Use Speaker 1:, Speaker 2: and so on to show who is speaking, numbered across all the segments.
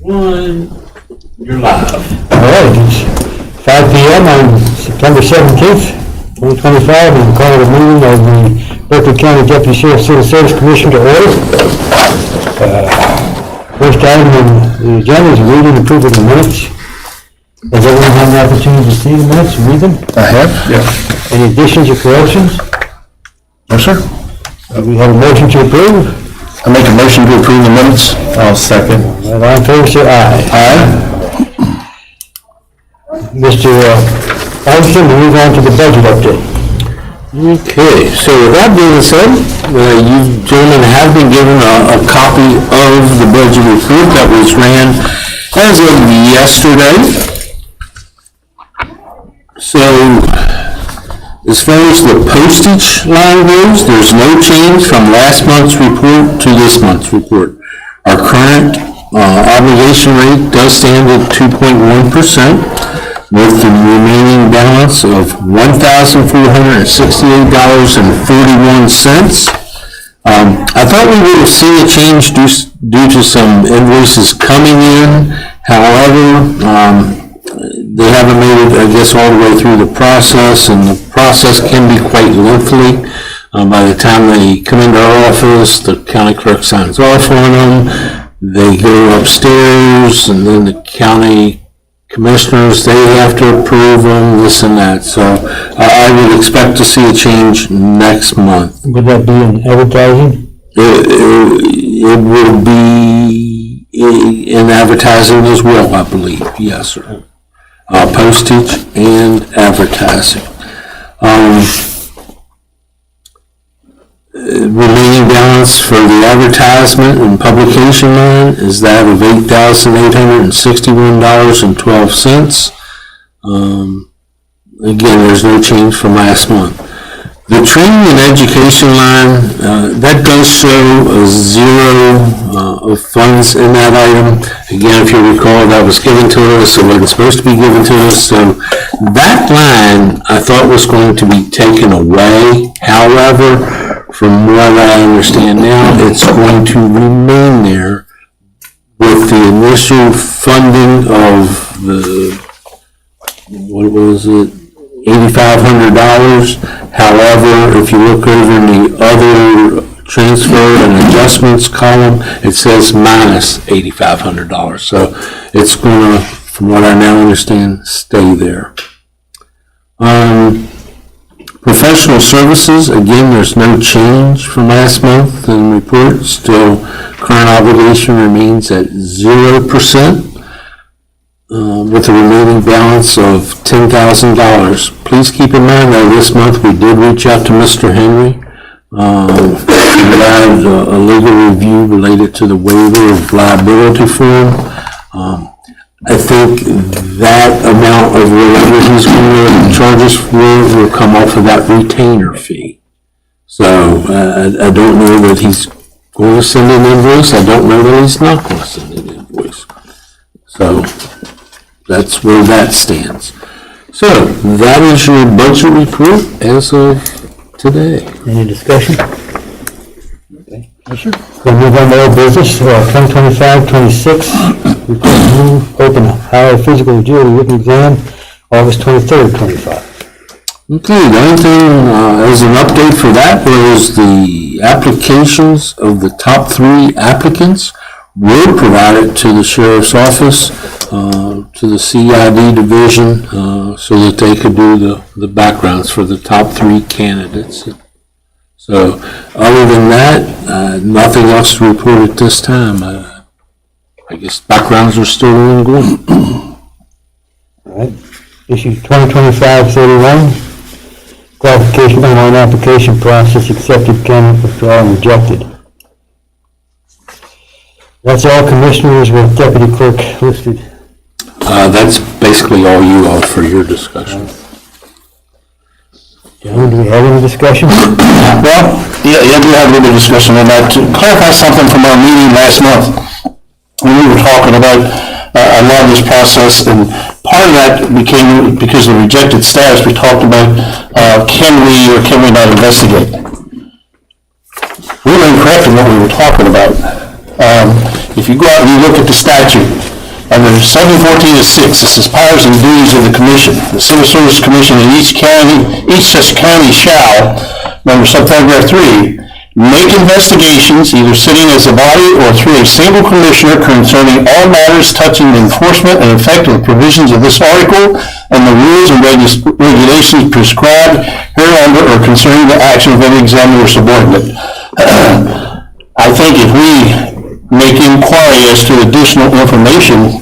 Speaker 1: You're live.
Speaker 2: All right, it's 5 p.m. on September 17th, 2025, and call the meeting of the Berkeley County Deputy Sheriff Civil Service Commission to order. First item on the agenda is reading and approval of the minutes. Has everyone had an opportunity to see the minutes and read them?
Speaker 3: I have, yes.
Speaker 2: Any additions or corrections?
Speaker 3: No, sir.
Speaker 2: We have a motion to approve.
Speaker 3: I make a motion to approve the minutes. I'll second.
Speaker 2: All in favor, say aye.
Speaker 3: Aye.
Speaker 2: Mr. Olson, we move on to the budget update.
Speaker 1: Okay, so with that being said, you gentlemen have been given a copy of the budget report that was ran as of yesterday. So, as far as the postage line goes, there's no change from last month's report to this month's report. Our current obligation rate does stand at 2.1%, with the remaining balance of $1,468.41. I thought we would have seen a change due to some invoices coming in. However, they haven't made it, I guess, all the way through the process, and the process can be quite lengthy. By the time they come into our office, the county clerk signs off on them. They go upstairs, and then the county commissioners, they have to approve them, this and that. So I would expect to see a change next month.
Speaker 2: Would that be in advertising?
Speaker 1: It will be in advertising as well, I believe. Yes, sir. Postage and advertising. Remaining balance for the advertisement and publication line is that of $8,861.12. Again, there's no change from last month. The training and education line, that does show a zero of funds in that item. Again, if you recall, that was given to us, it wasn't supposed to be given to us. So that line, I thought, was going to be taken away. However, from what I understand now, it's going to remain there with the initial funding of the, what was it, $8,500. However, if you look over in the other transfer and adjustments column, it says minus $8,500. So it's going to, from what I now understand, stay there. Professional services, again, there's no change from last month in the report. Still, current obligation remains at 0%, with a remaining balance of $10,000. Please keep in mind that this month we did reach out to Mr. Henry. We had a legal review related to the waiver of liability for him. I think that amount of whatever he's going to charge us for will come off of that retainer fee. So I don't know that he's going to send an invoice. I don't know that he's not going to send an invoice. So that's where that stands. So that is your budget report as of today.
Speaker 2: Any discussion? Okay. Yes, sir. We'll move on to old business, 2025-26. Open higher physical agility written exam, August 23rd, 25.
Speaker 1: Okay, the only thing as an update for that was the applications of the top 3 applicants were provided to the sheriff's office, to the CID division, so that they could do the backgrounds for the top 3 candidates. So other than that, nothing else to report at this time. I guess backgrounds are still ongoing.
Speaker 2: All right. Issue 2025-31, qualification online application process, accepted, candidate withdrawn, rejected. That's all commissioners with deputy clerk listed.
Speaker 1: That's basically all you all for your discussion.
Speaker 2: John, do we have any discussion?
Speaker 3: Well, yeah, we have a little bit of discussion on that. To clarify something from our meeting last month, when we were talking about a lot of this process, and part of that became, because of the rejected status, we talked about can we or can we not investigate. We were incorrect in what we were talking about. If you go out and you look at the statute, Under 714-6, it says powers and duties of the commission. The Civil Service Commission in each such county shall, under subparagraph 3, make investigations, either sitting as a body or through a single commissioner, concerning all matters touching the enforcement and effect of the provisions of this article and the rules and regulations prescribed hereunder or concerning the action of any examiner or subordinate. I think if we make inquiry as to additional information,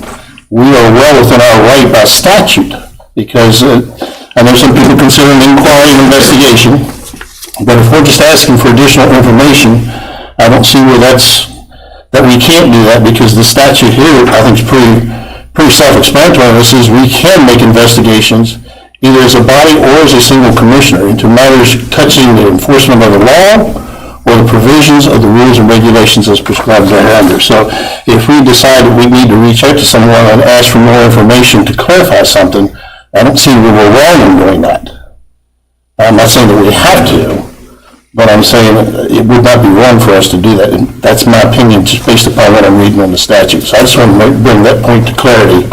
Speaker 3: we are well within our right by statute, because I know some people consider an inquiry an investigation. But if we're just asking for additional information, I don't see where that we can't do that, because the statute here, I think, is pretty self-explanatory. It says we can make investigations either as a body or as a single commissioner into matters touching the enforcement of the law or the provisions of the rules and regulations as prescribed thereunder. So if we decide that we need to reach out to someone and ask for more information to clarify something, I don't see where we're wrong in doing that. I'm not saying that we have to, but I'm saying it would not be wrong for us to do that. And that's my opinion, just based upon what I'm reading in the statute. So I just want to bring that point to clarity,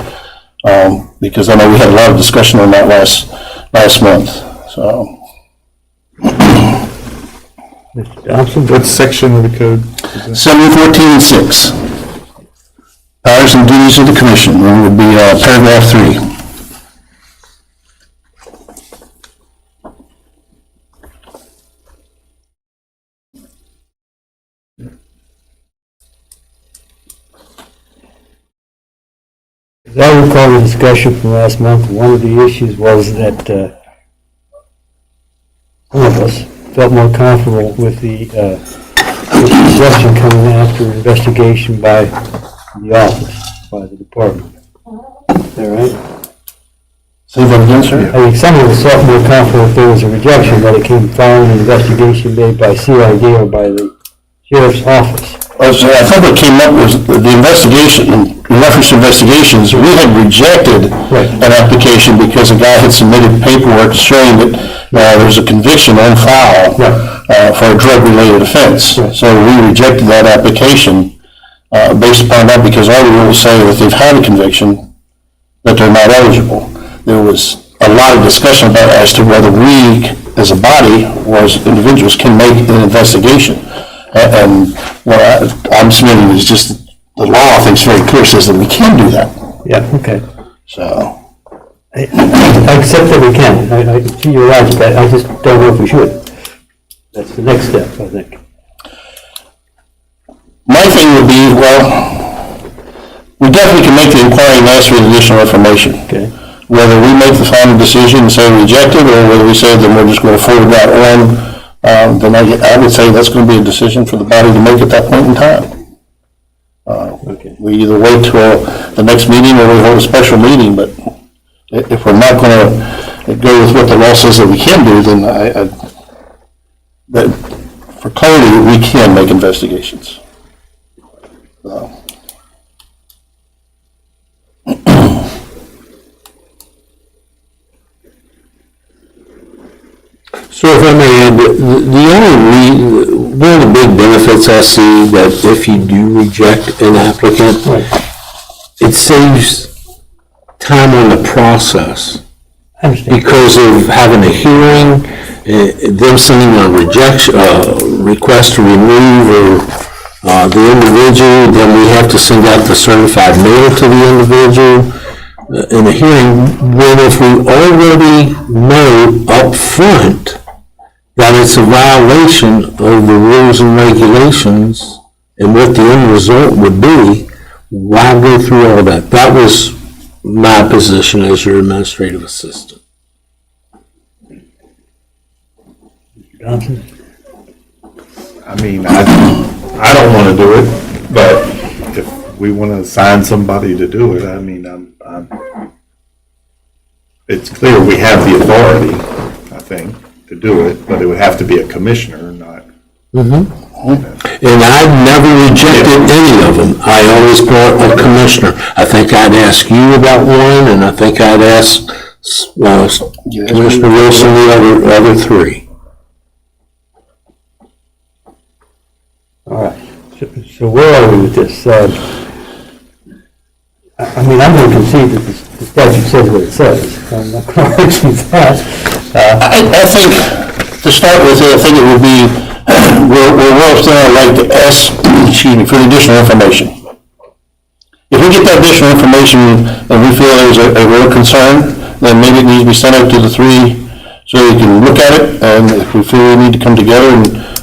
Speaker 3: because I know we had a lot of discussion on that last month. So,
Speaker 2: Mr. Thompson?
Speaker 4: What section of the code?
Speaker 3: 714-6, powers and duties of the commission, and it would be paragraph 3.
Speaker 2: As I recall the discussion from last month, one of the issues was that some of us felt more comfortable with the suggestion coming after investigation by the office, by the department. Is that right?
Speaker 3: Say that again, sir?
Speaker 2: I think some of us felt more comfortable if there was a rejection, that it came following an investigation made by CID or by the sheriff's office.
Speaker 3: I thought what came up was the investigation, in reference to investigations, we had rejected an application because a guy had submitted paperwork showing that there was a conviction on file for a drug-related offense. So we rejected that application based upon that, because our rules say that if they've had a conviction, that they're not eligible. There was a lot of discussion about as to whether we, as a body or as individuals, can make an investigation. And what I'm submitting is just, the law, I think, is very clear, says that we can do that.
Speaker 2: Yeah, okay.
Speaker 3: So,
Speaker 2: I accept that we can. I see your logic. I just don't know if we should. That's the next step, I think.
Speaker 3: my thing would be, well, we definitely can make the inquiry and ask for additional information.
Speaker 2: Okay.
Speaker 3: Whether we make the final decision and say reject it, or whether we say then we're just going to forward that on, then I would say that's going to be a decision for the body to make at that point in time.
Speaker 2: Okay.
Speaker 3: We either wait till the next meeting or we hold a special meeting, but if we're not going to go with what the law says that we can do, then that for clarity, we can make investigations.
Speaker 1: So if I may add, one of the big benefits I see that if you do reject an applicant, it saves time on the process.
Speaker 2: I understand.
Speaker 1: Because of having a hearing, them sending a rejection, request to remove or the individual, then we have to send out the certified mail to the individual in a hearing. When if we already know up front that it's a violation of the rules and regulations and what the end result would be, why go through all that? That was my position as your administrative assistant.
Speaker 2: Johnson?
Speaker 4: I mean, I don't want to do it, but if we want to assign somebody to do it, I mean, it's clear we have the authority, I think, to do it, but it would have to be a commissioner, not.
Speaker 1: And I've never rejected any of them. I always brought a commissioner. I think I'd ask you about one, and I think I'd ask Commissioner Wilson the other three.
Speaker 2: All right. So where are we with this? I mean, I'm going to concede that the statute says what it says. I'm not going to argue that.
Speaker 3: I think, to start with, I think it would be, we're well still like to ask, for additional information. If we get that additional information and we feel there's a real concern, then maybe it needs to be sent out to the three so they can look at it, and if we feel we need to come together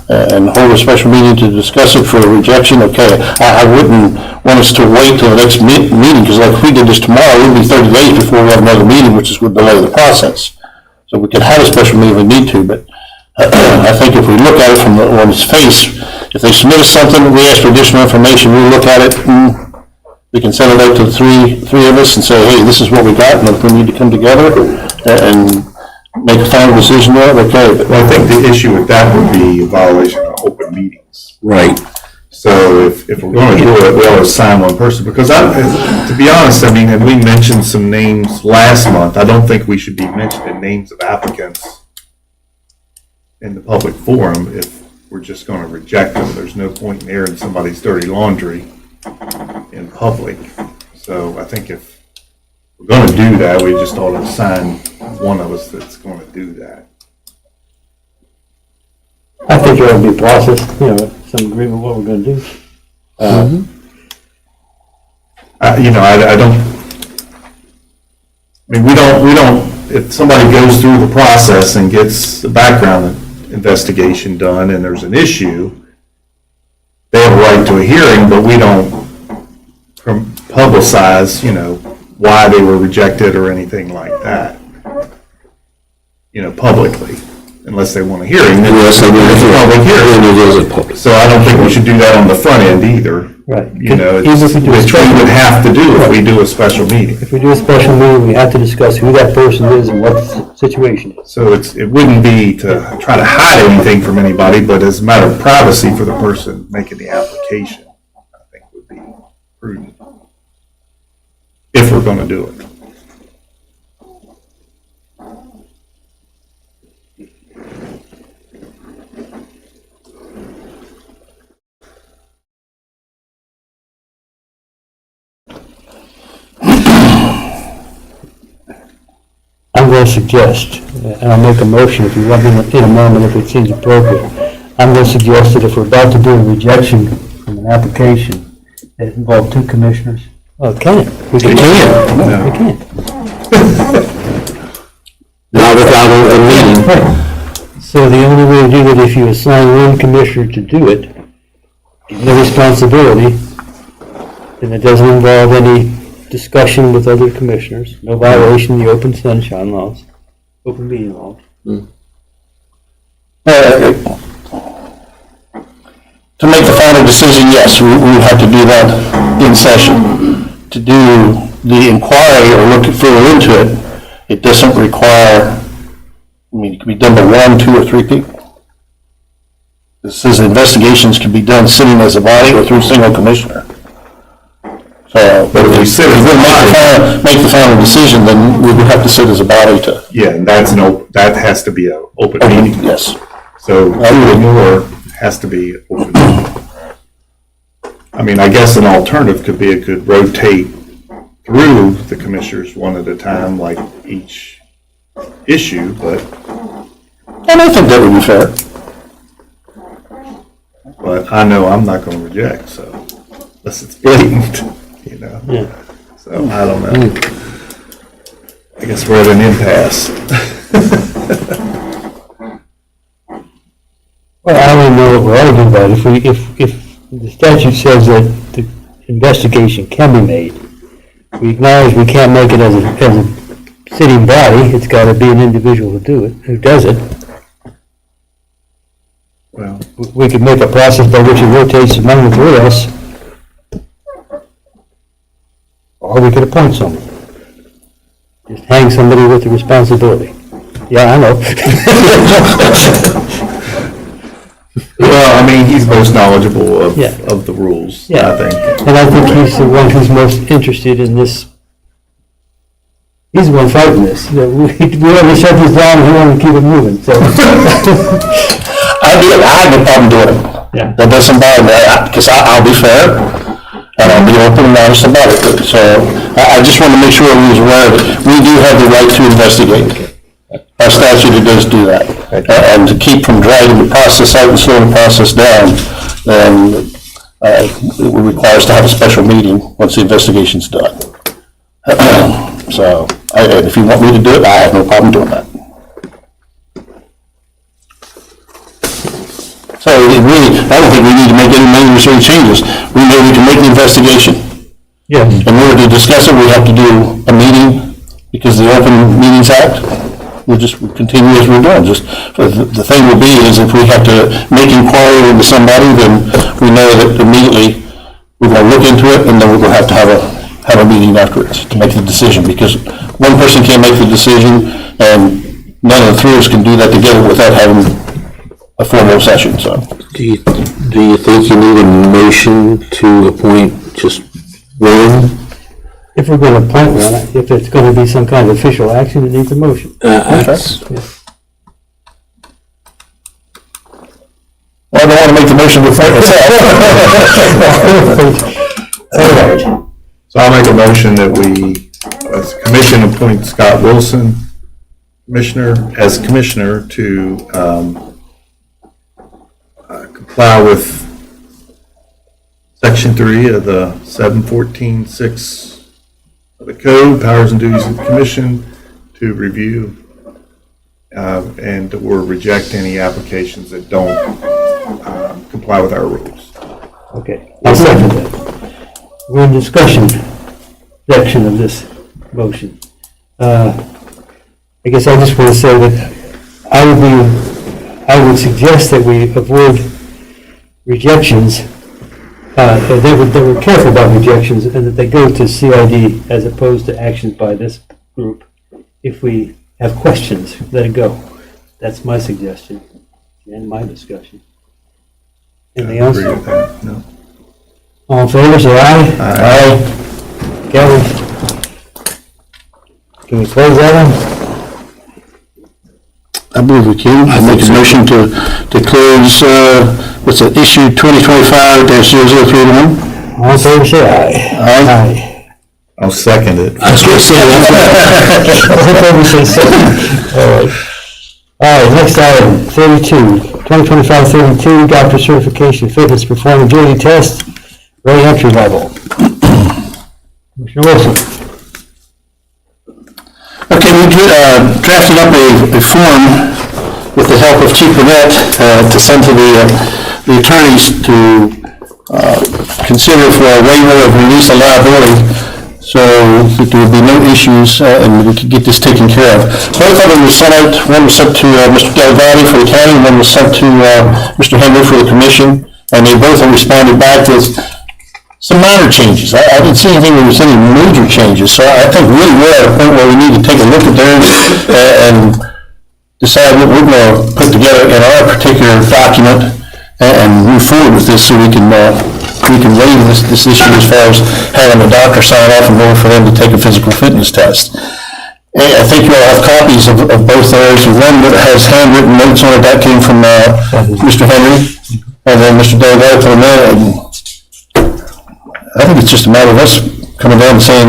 Speaker 3: and hold a special meeting to discuss it for rejection, okay. I wouldn't want us to wait till the next meeting, because like if we did this tomorrow, it would be 30 days before we have another meeting, which is would delay the process. So we could have a special meeting if we need to, but I think if we look at it on its face, if they submit us something, we ask for additional information, we'll look at it, we can send it out to the three of us and say, hey, this is what we got, and if we need to come together and make a final decision there, okay. But
Speaker 4: Well, I think the issue with that would be a violation of open meetings.
Speaker 1: Right.
Speaker 4: So if we're going to do it, we ought to assign one person, because to be honest, I mean, and we mentioned some names last month, I don't think we should be mentioning names of applicants in the public forum if we're just going to reject them. There's no point in airing somebody's dirty laundry in public. So I think if we're going to do that, we just ought to assign one of us that's going to do that.
Speaker 2: I think there ought to be a process, some agreement what we're going to do.
Speaker 4: I don't, I mean, we don't, if somebody goes through the process and gets the background investigation done and there's an issue, they have a right to a hearing, but we don't publicize, why they were rejected or anything like that, publicly, unless they want a hearing. Then
Speaker 1: Yes,
Speaker 4: it's a public hearing.
Speaker 1: It is a public.
Speaker 4: So I don't think we should do that on the front end either.
Speaker 2: Right.
Speaker 4: It's
Speaker 2: Even if we do a
Speaker 4: which we
Speaker 2: special-
Speaker 4: would have to do if we do a special meeting.
Speaker 2: If we do a special meeting, we have to discuss who that person is and what the situation is.
Speaker 4: So it wouldn't be to try to hide anything from anybody, but as a matter of privacy for the person making the application, I think would be prudent. If we're going to do it.
Speaker 2: I'm going to suggest, and I'll make a motion if you want me in a moment if it seems appropriate. I'm going to suggest that if we're about to do a rejection from an application that involves two commissioners. Oh, it can. We can. We can.
Speaker 1: Not without a meeting.
Speaker 2: Right. So the only way to do that, if you assign one commissioner to do it, give the responsibility, and it doesn't involve any discussion with other commissioners, no violation of the open sunshine laws, open meeting laws.
Speaker 3: To make the final decision, yes, we would have to do that in session. To do the inquiry or look further into it, it doesn't require, it can be done by 1, 2, or 3 people. It says investigations can be done sitting as a body or through a single commissioner. So, but if we sit, make the final decision, then we would have to sit as a body to.
Speaker 4: Yeah, and that has to be an open meeting.
Speaker 3: Yes.
Speaker 4: So 2 or more has to be open meeting. I mean, I guess an alternative could be it could rotate through the commissioners one at a time, like each issue, but.
Speaker 3: And I think that would be fair.
Speaker 4: But I know I'm not going to reject, so unless it's blatant,
Speaker 2: Yeah.
Speaker 4: So I don't know. I guess we're at an impasse.
Speaker 2: Well, I don't know what we're arguing about. If the statute says that the investigation can be made, we acknowledge we can't make it as a sitting body. It's got to be an individual to do it, who does it.
Speaker 4: Well,
Speaker 2: We could make a process by which it rotates among the three of us. Or we could appoint someone. Just hang somebody with the responsibility. Yeah, I know.
Speaker 4: well, I mean, he's most knowledgeable
Speaker 2: Yeah.
Speaker 4: of the rules,
Speaker 2: Yeah.
Speaker 4: I think.
Speaker 2: And I think he's the one who's most interested in this. He's the one fighting this. We want to shut this down and we want to keep it moving, so.
Speaker 3: I have no problem doing it.
Speaker 2: Yeah.
Speaker 3: That doesn't bother me, because I'll be fair, and I'll be open and honest about it. So I just want to make sure everyone's aware of it. We do have the right to investigate. Our statute, it does do that. And to keep from dragging the process out and slowing the process down, it would require us to have a special meeting once the investigation's done. So, and if you want me to do it, I have no problem doing that. So it really, I don't think we need to make any major changes. We know we can make the investigation.
Speaker 2: Yeah.
Speaker 3: In order to discuss it, we have to do a meeting because of the Open Meetings Act. We'll continue as we're doing. The thing will be is if we have to make inquiry into somebody, then we know that immediately we're going to look into it, and then we're going to have a meeting afterwards to make the decision, because one person can't make the decision, and none of the three of us can do that together without having a formal session. So,
Speaker 1: Do you think you need a motion to appoint just one?
Speaker 2: If we're going to appoint one, if it's going to be some kind of official action, it needs a motion.
Speaker 3: well, I don't want to make the motion before myself.
Speaker 4: So I'll make a motion that we, as a commission, appoint Scott Wilson, as commissioner to comply with Section 3 of the 714-6 of the Code, powers and duties of the commission, to review and or reject any applications that don't comply with our rules.
Speaker 2: Okay, I'll second that. We're in discussion section of this motion. I guess I just want to say that I would suggest that we avoid rejections, that we're careful about rejections, and that they go to CID as opposed to actions by this group. If we have questions, let it go. That's my suggestion and my discussion. Anything else?
Speaker 4: Agree with that? No.
Speaker 2: All in favor, say aye.
Speaker 3: Aye.
Speaker 2: Carries. Can we close that one?
Speaker 3: I believe we can. I make a motion to close, what's it, issue 2025-0031.
Speaker 2: All in favor, say aye.
Speaker 3: Aye.
Speaker 4: I'll second it.
Speaker 1: I was going to say that.
Speaker 2: All in favor, say aye. All right, next item, 2025-32, doctor certification fitness performing duty test, rate entry level. Commissioner Wilson.
Speaker 3: Okay, we drafted up a form with the help of Chief Burnett to send to the attorneys to consider for a waiver of release of liability, so that there would be no issues and we could get this taken care of. Both of them were sent out. One was sent to Mr. Delgado for the county, and one was sent to Mr. Henry for the commission, and they both have responded back with some minor changes. I didn't see anything that was any major changes, so I think really we're at a point where we need to take a look at those and decide what we're going to put together in our particular document and move forward with this, so we can waive this issue as far as having a doctor sign off in order for them to take a physical fitness test. And I think you all have copies of both those. One that has handwritten notes on it, that came from Mr. Henry, and then Mr. Delgado from there. And I think it's just a matter of us coming down and saying,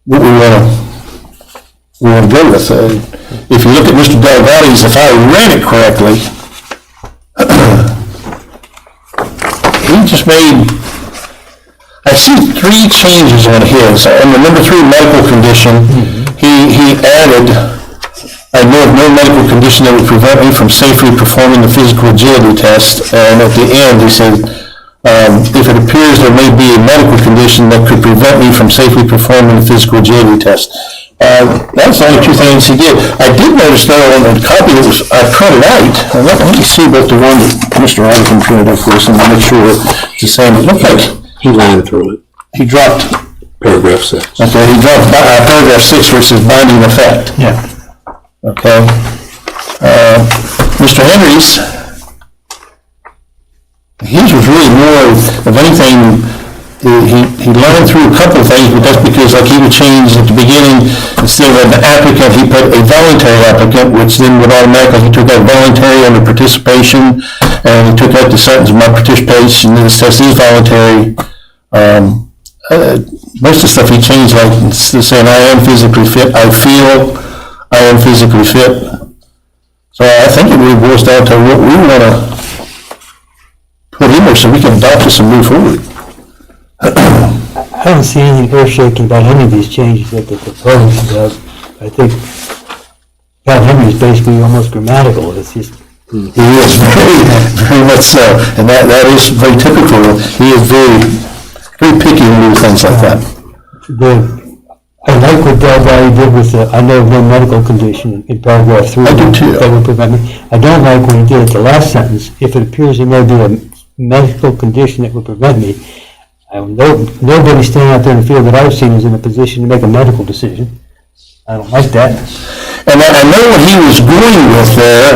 Speaker 3: what we want to go with. If you look at Mr. Delgado's, if I read it correctly, he just made, I see 3 changes on his. On the number 3 medical condition, he added, I know of no medical condition that would prevent me from safely performing the physical agility test. And at the end, he said, if it appears there may be a medical condition that could prevent me from safely performing the physical agility test. That's the only 2 things he did. I did notice though on the copy that was I printed out, let me see about the one that Mr. Anderson printed up for us and make sure it's the same. It looked like
Speaker 1: He lined through it.
Speaker 3: he dropped,
Speaker 1: Paragraph 6.
Speaker 3: okay, he dropped paragraph 6 where it says binding effect.
Speaker 2: Yeah.
Speaker 3: Okay. Mr. Henry's, his was really more of anything, he learned through a couple of things, but that's because like he would change at the beginning, instead of an applicant, he put a voluntary applicant, which then would automatically, he took out voluntary under participation, and he took out the sentence, "My participation in this test is voluntary." Most of the stuff he changed, like saying, "I am physically fit," "I feel I am physically fit." So I think it really boils down to what we want to put in there so we can adopt this and move forward.
Speaker 2: I don't see anything earth-shaking about any of these changes that they're proposed. I think Pat Henry is basically almost grammatical. It's just,
Speaker 3: He is very much so, and that is very typical. He is very picky when we do things like that.
Speaker 2: I like what Del Valle did with the, "I know of no medical condition" in paragraph 3.
Speaker 3: I do too.
Speaker 2: That would prevent me. I don't like when he did it the last sentence, "If it appears there may be a medical condition that would prevent me." Nobody standing out there in the field that I've seen is in a position to make a medical decision. I don't like that.
Speaker 3: And I know what he was going with there.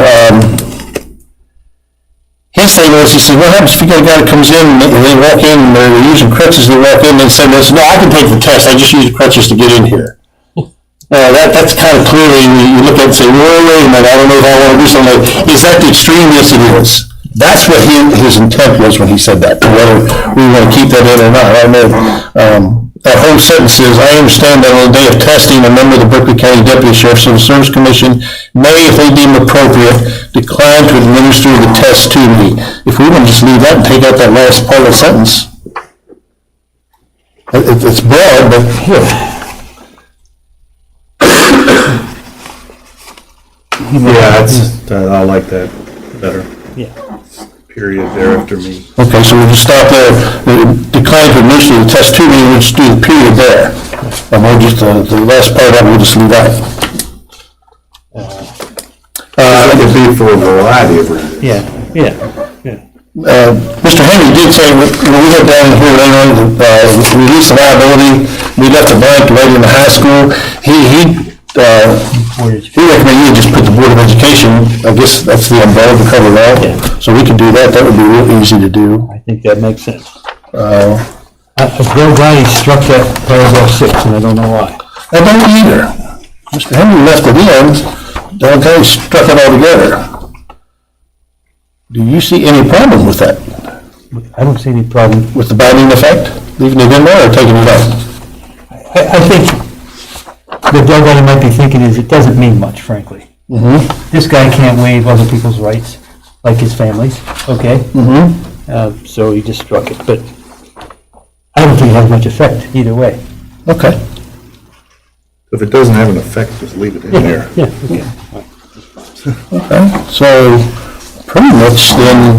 Speaker 3: His thing was, he said, "What happens if you got a guy that comes in and they walk in and they're using crutches, they walk in and they say, 'No, I can take the test, I just use crutches to get in here.'" That's kind of clearly, you look at it and say, "Wait a minute, I don't know if I want to do something." Is that the extreme? Yes, it is. That's what his intent was when he said that, whether we want to keep that in or not. I know, that whole sentence is, "I understand that on the day of testing, a member of the Berkeley County Deputy Sheriff's Civil Service Commission may, if they deem appropriate, decline to administer the test to me." If we want to just leave that and take out that last part of the sentence, it's broad, but
Speaker 4: I like that better.
Speaker 2: Yeah.
Speaker 4: Period there after me.
Speaker 3: okay, so we'll just stop there. Decline to administer the test to me, we'll just do the period there. And we'll just, the last part of that, we'll just leave that.
Speaker 4: It could be for a variety of reasons.
Speaker 2: Yeah.
Speaker 3: Mr. Henry did say, when we had down here, release of liability, we left it blank right in the high school. He recommended you just put the Board of Education, I guess that's the umbrella to cover it all.
Speaker 2: Yeah.
Speaker 3: So we could do that, that would be real easy to do.
Speaker 2: I think that makes sense. Del Valle struck that paragraph 6, and I don't know why.
Speaker 3: I don't either. Mr. Henry left it in, Del Valle struck it all together. Do you see any problem with that?
Speaker 2: I don't see any problem.
Speaker 3: With the binding effect? Leaving it in there or taking it out?
Speaker 2: I think what Del Valle might be thinking is it doesn't mean much, frankly.
Speaker 3: Mm-hmm.
Speaker 2: This guy can't waive other people's rights, like his family's, okay?
Speaker 3: Mm-hmm.
Speaker 2: So he just struck it, but I don't think it has much effect either way.
Speaker 3: Okay.
Speaker 4: If it doesn't have an effect, just leave it in there.
Speaker 2: Yeah, okay.
Speaker 3: Okay, so pretty much then,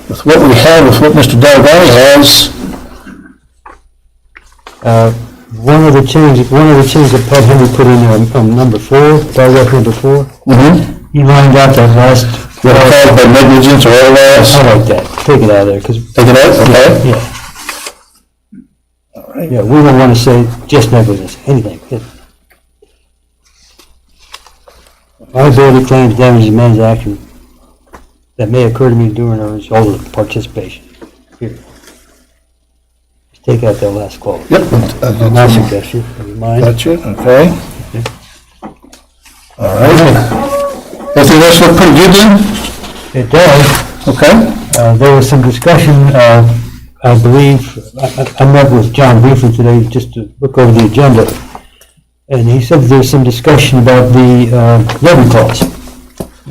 Speaker 3: with what we have, with what Mr. Del Valle has,
Speaker 2: One other change that Pat Henry put in there on number 4, paragraph number 4, he lined out that last.
Speaker 3: what are called by negligence or otherwise.
Speaker 2: I like that. Take it out of there, because,
Speaker 3: Take it out, okay?
Speaker 2: yeah. Yeah, we don't want to say just negligence, anything. Liability claims damages man's action that may occur to me during or as a result of participation. Period. Just take out that last clause.
Speaker 3: Yep.
Speaker 2: My suggestion, of mine.
Speaker 3: That's it, okay. All right. Everything else look pretty good then?
Speaker 2: It does.
Speaker 3: Okay.
Speaker 2: There was some discussion, I believe, I met with John briefly today just to look over the agenda, and he said there's some discussion about the levy clause.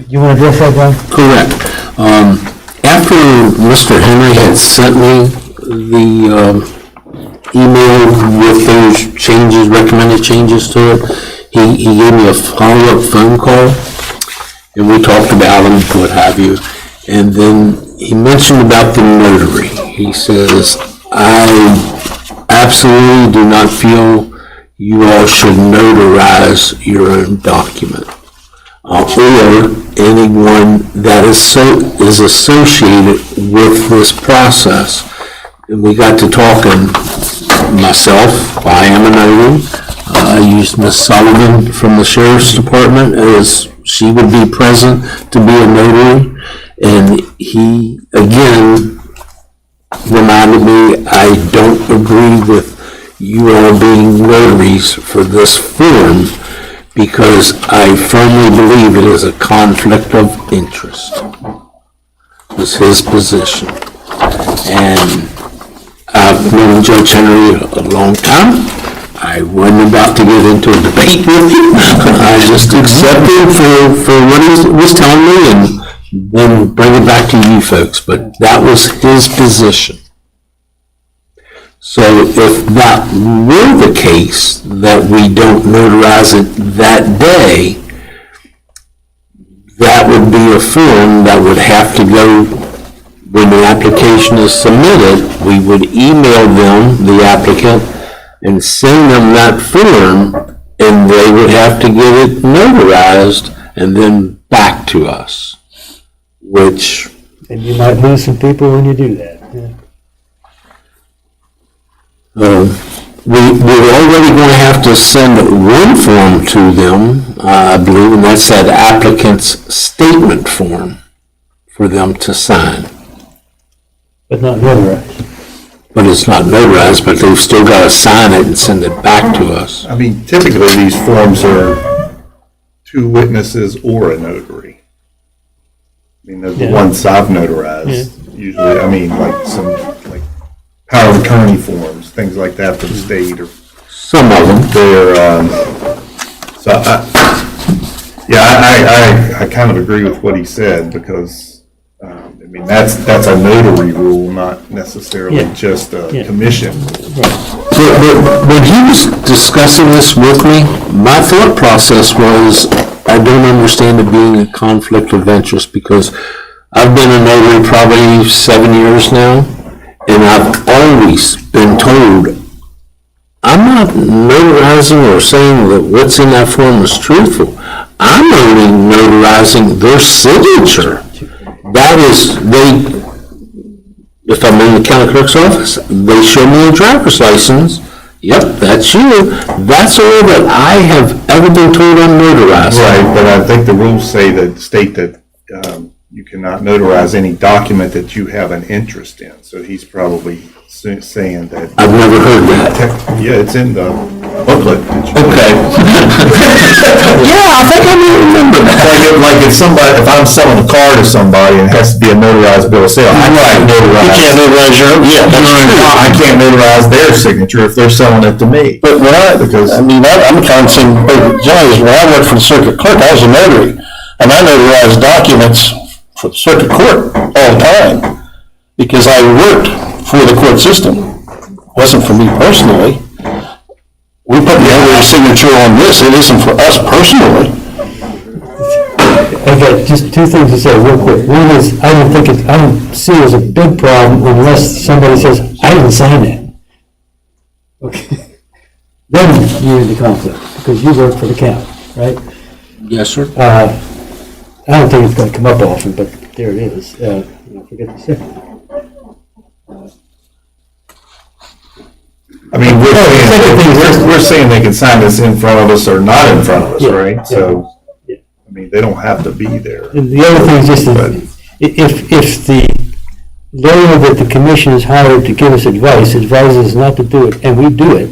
Speaker 2: You want to address that, John?
Speaker 1: Correct. After Mr. Henry had sent me the email with those changes, recommended changes to it, he gave me a follow-up phone call, and we talked about them, what have you. And then he mentioned about the notary. He says, "I absolutely do not feel you all should notarize your own document, or anyone that is associated with this process." And we got to talking, myself, I am a notary. I used Miss Sullivan from the Sheriff's Department as she would be present to be a notary. And he, again, reminded me, I don't agree with you all being notaries for this form because I firmly believe it is a conflict of interest. was his position. And I've known Judge Henry a long time. I wasn't about to get into a debate with him. I just accepted for what he was telling me and then bring it back to you folks. But that was his position. So if that were the case, that we don't notarize it that day, that would be a form that would have to go, when the application is submitted, we would email them, the applicant, and send them that form, and they would have to get it notarized and then back to us, which...
Speaker 2: And you might lose some people when you do that. Yeah.
Speaker 1: We're already going to have to send one form to them, I believe, and that's that applicant's statement form for them to sign.
Speaker 2: But not notarized.
Speaker 1: But it's not notarized, but they've still got to sign it and send it back to us.
Speaker 4: I mean, typically these forms are 2 witnesses or a notary. I mean, the ones I've notarized, usually, I mean, like some, like power of attorney forms, things like that for the state, or
Speaker 1: Some of them.
Speaker 4: they're, so I kind of agree with what he said, because, I mean, that's a notary rule, not necessarily just a commission.
Speaker 1: But when he was discussing this with me, my thought process was, I don't understand it being a conflict of interest, because I've been a notary probably 7 years now, and I've always been told, I'm not notarizing or saying that what's in that form is truthful. I'm only notarizing their signature. That is, if I'm in the county clerk's office, they show me a driver's license. Yep, that's you. That's all that I have ever been told I'm notarizing.
Speaker 4: Right, but I think the rules state that you cannot notarize any document that you have an interest in. So he's probably saying that.
Speaker 1: I've never heard that.
Speaker 4: Yeah, it's in the booklet.
Speaker 1: Okay. Yeah, I think I may remember that.
Speaker 4: Like if I'm selling a car to somebody and it has to be a notarized bill of sale, I can't notarize.
Speaker 3: You can't notarize your, yeah, that's true.
Speaker 4: I can't notarize their signature if they're selling it to me.
Speaker 3: But when I'm kind of saying, John, is when I worked for the circuit clerk, I was a notary, and I notarized documents for the circuit court all the time, because I worked for the court system. It wasn't for me personally. We put the notary signature on this, it isn't for us personally.
Speaker 2: Okay, just 2 things to say real quick. One is, I don't see it as a big problem unless somebody says, I didn't sign it. Okay. Then you're in the conflict, because you work for the county, right?
Speaker 1: Yes, sir.
Speaker 2: I don't think it's going to come up often, but there it is. I forget to say.
Speaker 4: I mean, we're saying they can sign this in front of us or not in front of us, right? So, I mean, they don't have to be there.
Speaker 2: And the other thing is just that if the lawyer that the commission has hired to give us advice advises us not to do it, and we do it,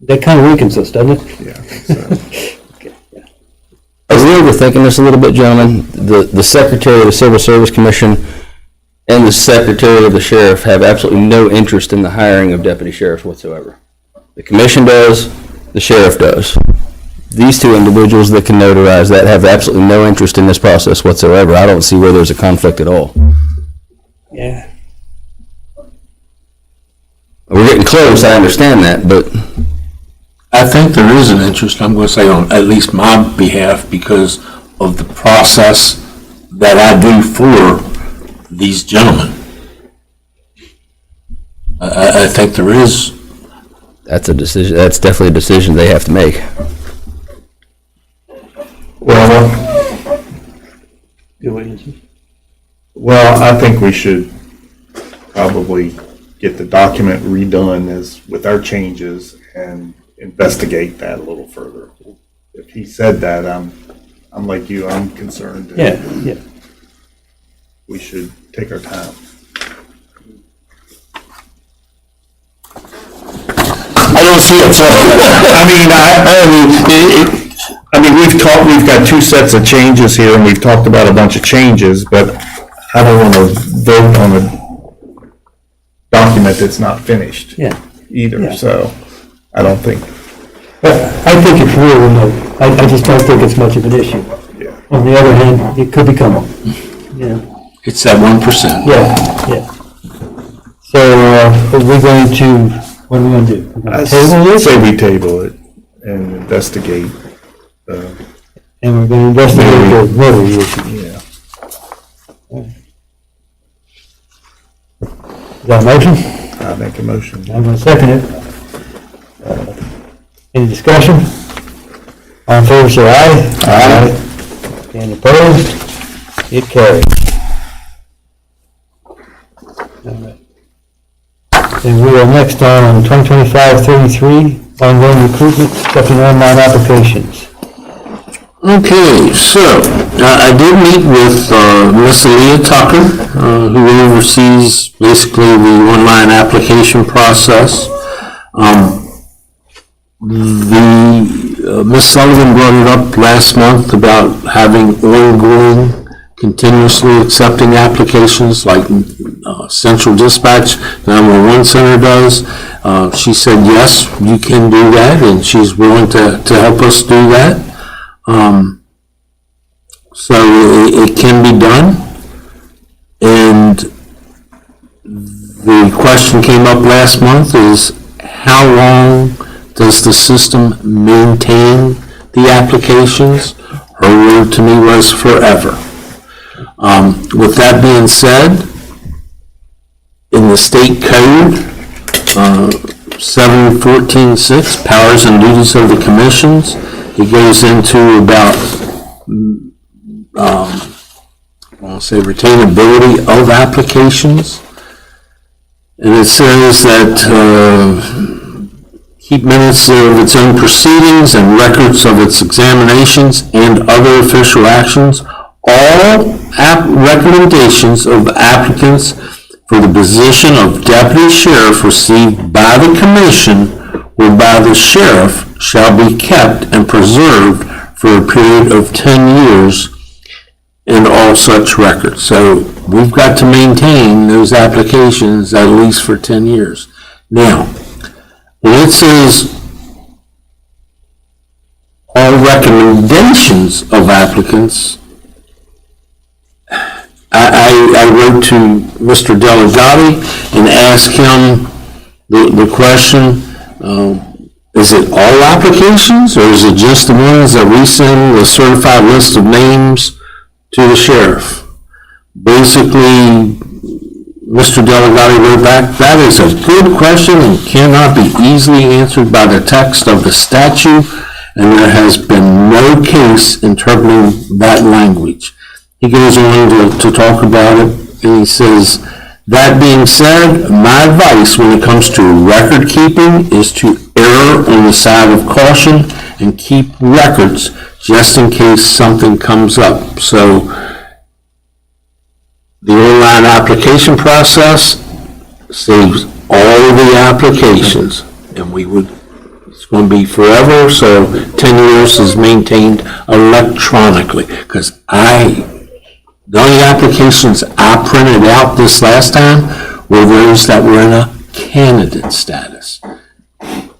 Speaker 2: that kind of weakens us, doesn't it?
Speaker 4: Yeah, I think so.
Speaker 5: As we were thinking this a little bit, gentlemen, the Secretary of the Civil Service Commission and the Secretary of the Sheriff have absolutely no interest in the hiring of deputy sheriffs whatsoever. The commission does, the sheriff does. These 2 individuals that can notarize that have absolutely no interest in this process whatsoever. I don't see where there's a conflict at all.
Speaker 2: Yeah.
Speaker 5: We're getting close, I understand that, but
Speaker 1: I think there is an interest, I'm going to say on at least my behalf, because of the process that I do for these gentlemen. I think there is.
Speaker 5: that's a decision. That's definitely a decision they have to make.
Speaker 4: Well, I think we should probably get the document redone with our changes and investigate that a little further. If he said that, I'm like you, I'm concerned.
Speaker 2: Yeah.
Speaker 4: We should take our time.
Speaker 3: I don't see it, so.
Speaker 4: I mean, we've got 2 sets of changes here, and we've talked about a bunch of changes, but I don't want to vote on a document that's not finished
Speaker 2: Yeah.
Speaker 4: either,
Speaker 2: Yeah.
Speaker 4: so I don't think,
Speaker 2: But I think it's real remote. I just don't think it's much of an issue.
Speaker 4: yeah.
Speaker 2: On the other hand, it could become one. Yeah,
Speaker 1: It's that 1%.
Speaker 2: yeah. So, are we going to, what are we going to do? We're
Speaker 4: I
Speaker 2: going to table this?
Speaker 4: say we table it and investigate,
Speaker 2: And we're going to investigate the notary issue.
Speaker 4: yeah.
Speaker 2: Is that a motion?
Speaker 4: I make a motion.
Speaker 2: I'm going to second it. Any discussion? All in favor, say aye. Aye. Any opposed? It carries. And we are next on 2025-33, ongoing recruitment, accepting online applications.
Speaker 1: Okay, so I did meet with Miss Aaliyah Tucker, who oversees basically the online application process. Miss Sullivan brought it up last month about having ongoing, continuously accepting applications like Central Dispatch 911 Center does. She said, yes, you can do that, and she's willing to help us do that. So it can be done. And the question came up last month is, how long does the system maintain the applications? Her word to me was forever. With that being said, in the state code, 714.6, powers and duties of the commissions, it goes into about, I'll say retainability of applications. And it says that keep minutes of its own proceedings and records of its examinations and other official actions. All recommendations of applicants for the position of deputy sheriff received by the commission or by the sheriff shall be kept and preserved for a period of 10 years in all such records. So we've got to maintain those applications at least for 10 years. Now, when it says all recommendations of applicants, I wrote to Mr. Delegati and asked him the question, is it all applications, or is it just the ones that we send the certified list of names to the sheriff? Basically, Mr. Delegati wrote back, that is a good question and cannot be easily answered by the text of the statute, and there has been no case interpreting that language. He goes on to talk about it, and he says, that being said, my advice when it comes to record keeping is to err on the side of caution and keep records just in case something comes up. So the online application process saves all of the applications, and it's going to be forever, so 10 years is maintained electronically, because the only applications I printed out this last time were those that were in a candidate status.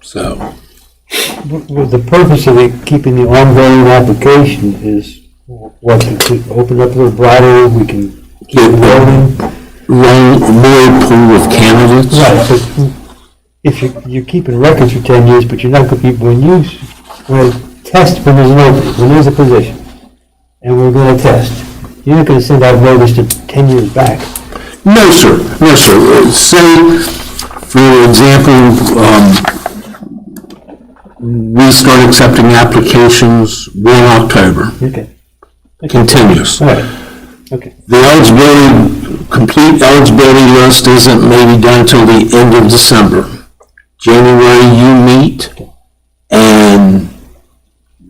Speaker 1: So,
Speaker 2: Well, the purpose of keeping the ongoing application is what, to open up a little brighter, we can keep it rolling.
Speaker 1: more pool of candidates.
Speaker 2: Right, but if you're keeping records for 10 years, but you're not going to be, when you test when there's an opening, when there's a position, and we're going to test, you're not going to send out notice to 10 years back.
Speaker 1: No, sir. No, sir. Say, for example, we start accepting applications 1 October.
Speaker 2: Okay.
Speaker 1: Continuous.
Speaker 2: All right. Okay.
Speaker 1: The complete eligibility list isn't maybe done until the end of December. January you meet, and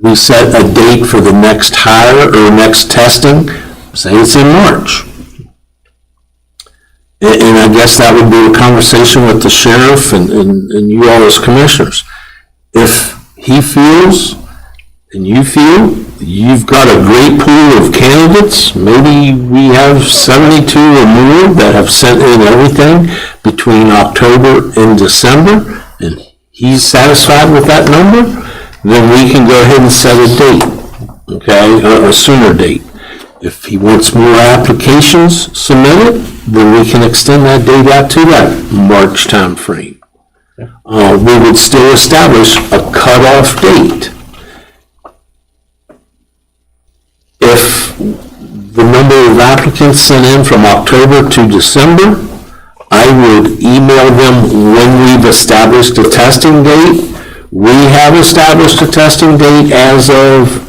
Speaker 1: we set a date for the next hire or next testing. Say it's in March. And I guess that would be a conversation with the sheriff and you all as commissioners. If he feels and you feel you've got a great pool of candidates, maybe we have 72 or more that have sent in everything between October and December, and he's satisfied with that number, then we can go ahead and set a date, okay, a sooner date. If he wants more applications submitted, then we can extend that date out to that March timeframe. We would still establish a cutoff date. If the number of applicants sent in from October to December, I would email them when we've established a testing date. We have established a testing date as of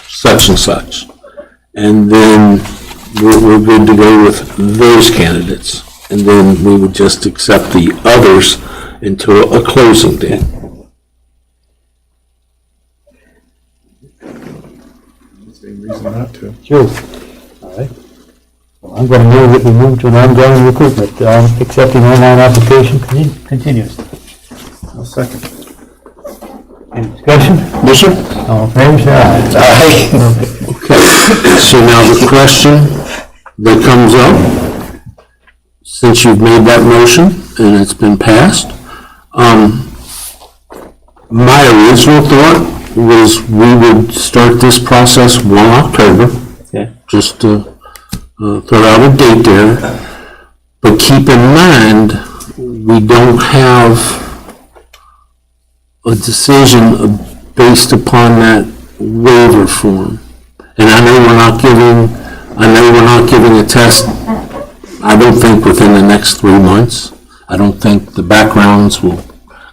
Speaker 1: such and such. And then we're good to go with those candidates. And then we would just accept the others until a closing date.
Speaker 4: Same reason not to.
Speaker 2: Sure. All right. Well, I'm going to move that we move to an ongoing recruitment, accepting online application continues.
Speaker 4: I'll second.
Speaker 2: Any discussion?
Speaker 3: Yes, sir.
Speaker 2: All in favor, say aye.
Speaker 3: Aye.
Speaker 1: Okay, so now the question that comes up, since you've made that motion and it's been passed, my original thought was we would start this process 1 October,
Speaker 2: Okay.
Speaker 1: just to throw out a date there. But keep in mind, we don't have a decision based upon that waiver form. And I know we're not giving a test, I don't think within the next 3 months. I don't think the backgrounds will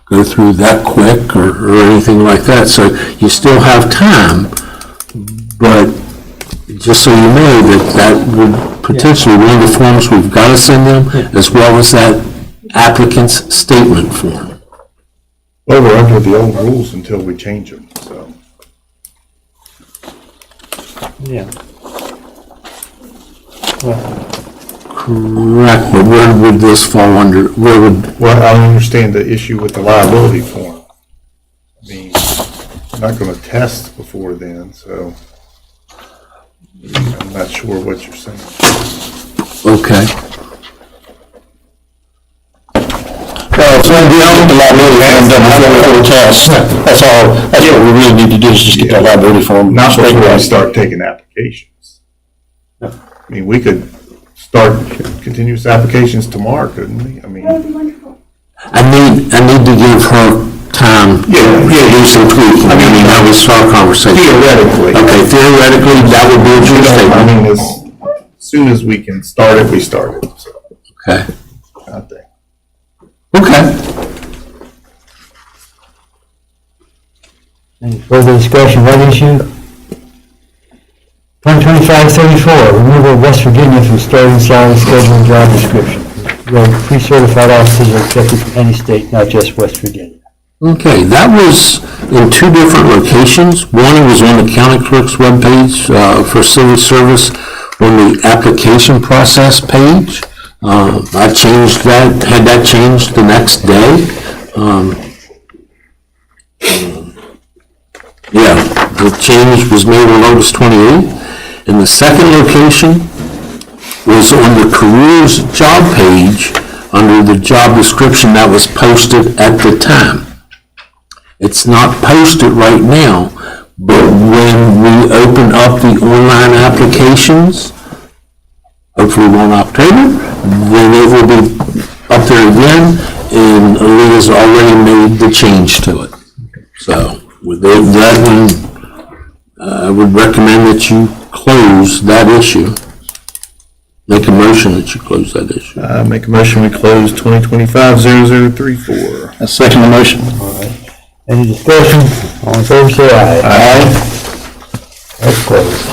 Speaker 1: go through that quick or anything like that. So you still have time, but just so you know that would potentially, one of the forms we've got to send them, as well as that applicant's statement form.
Speaker 4: Well, we're under the old rules until we change them, so.
Speaker 2: Yeah.
Speaker 1: Correct, but where would this fall under, where would,
Speaker 4: Well, I understand the issue with the liability form. I mean, I'm not gonna test before then, so I'm not sure what you're saying.
Speaker 1: okay.
Speaker 3: So the liability form done before the test. That's all, that's what we really need to do is just get that liability form.
Speaker 4: Not
Speaker 3: straightened
Speaker 4: before we
Speaker 3: out.
Speaker 4: start taking applications. I mean, we could start continuous applications tomorrow, couldn't we? I mean,
Speaker 1: I need to give her time to do some tweaking. I mean, that was our conversation.
Speaker 4: theoretically.
Speaker 1: Okay, theoretically, that would be a true
Speaker 4: I
Speaker 1: statement.
Speaker 4: mean, as soon as we can start it, we start it, so,
Speaker 1: Okay,
Speaker 4: I think.
Speaker 1: okay.
Speaker 2: Any further discussion, what issue? 2025-34, removal of West Virginia from starting salary schedule and job description. Where pre-certified officers are accepted from any state, not just West Virginia.
Speaker 1: Okay, that was in 2 different locations. One was on the county clerk's webpage for civil service on the application process page. I changed that, had that changed the next day. Yeah, the change was made on August 28th. And the second location was on the careers job page under the job description that was posted at the time. It's not posted right now, but when we open up the online applications, hopefully 1 October, then it will be up there again, and Aaliyah's already made the change to it. So with that one, I would recommend that you close that issue. Make a motion that you close that issue.
Speaker 4: Make a motion, we close 2025-0034.
Speaker 3: I second the motion.
Speaker 2: Any discussion? All in favor, say aye.
Speaker 3: Aye.
Speaker 2: That's closed.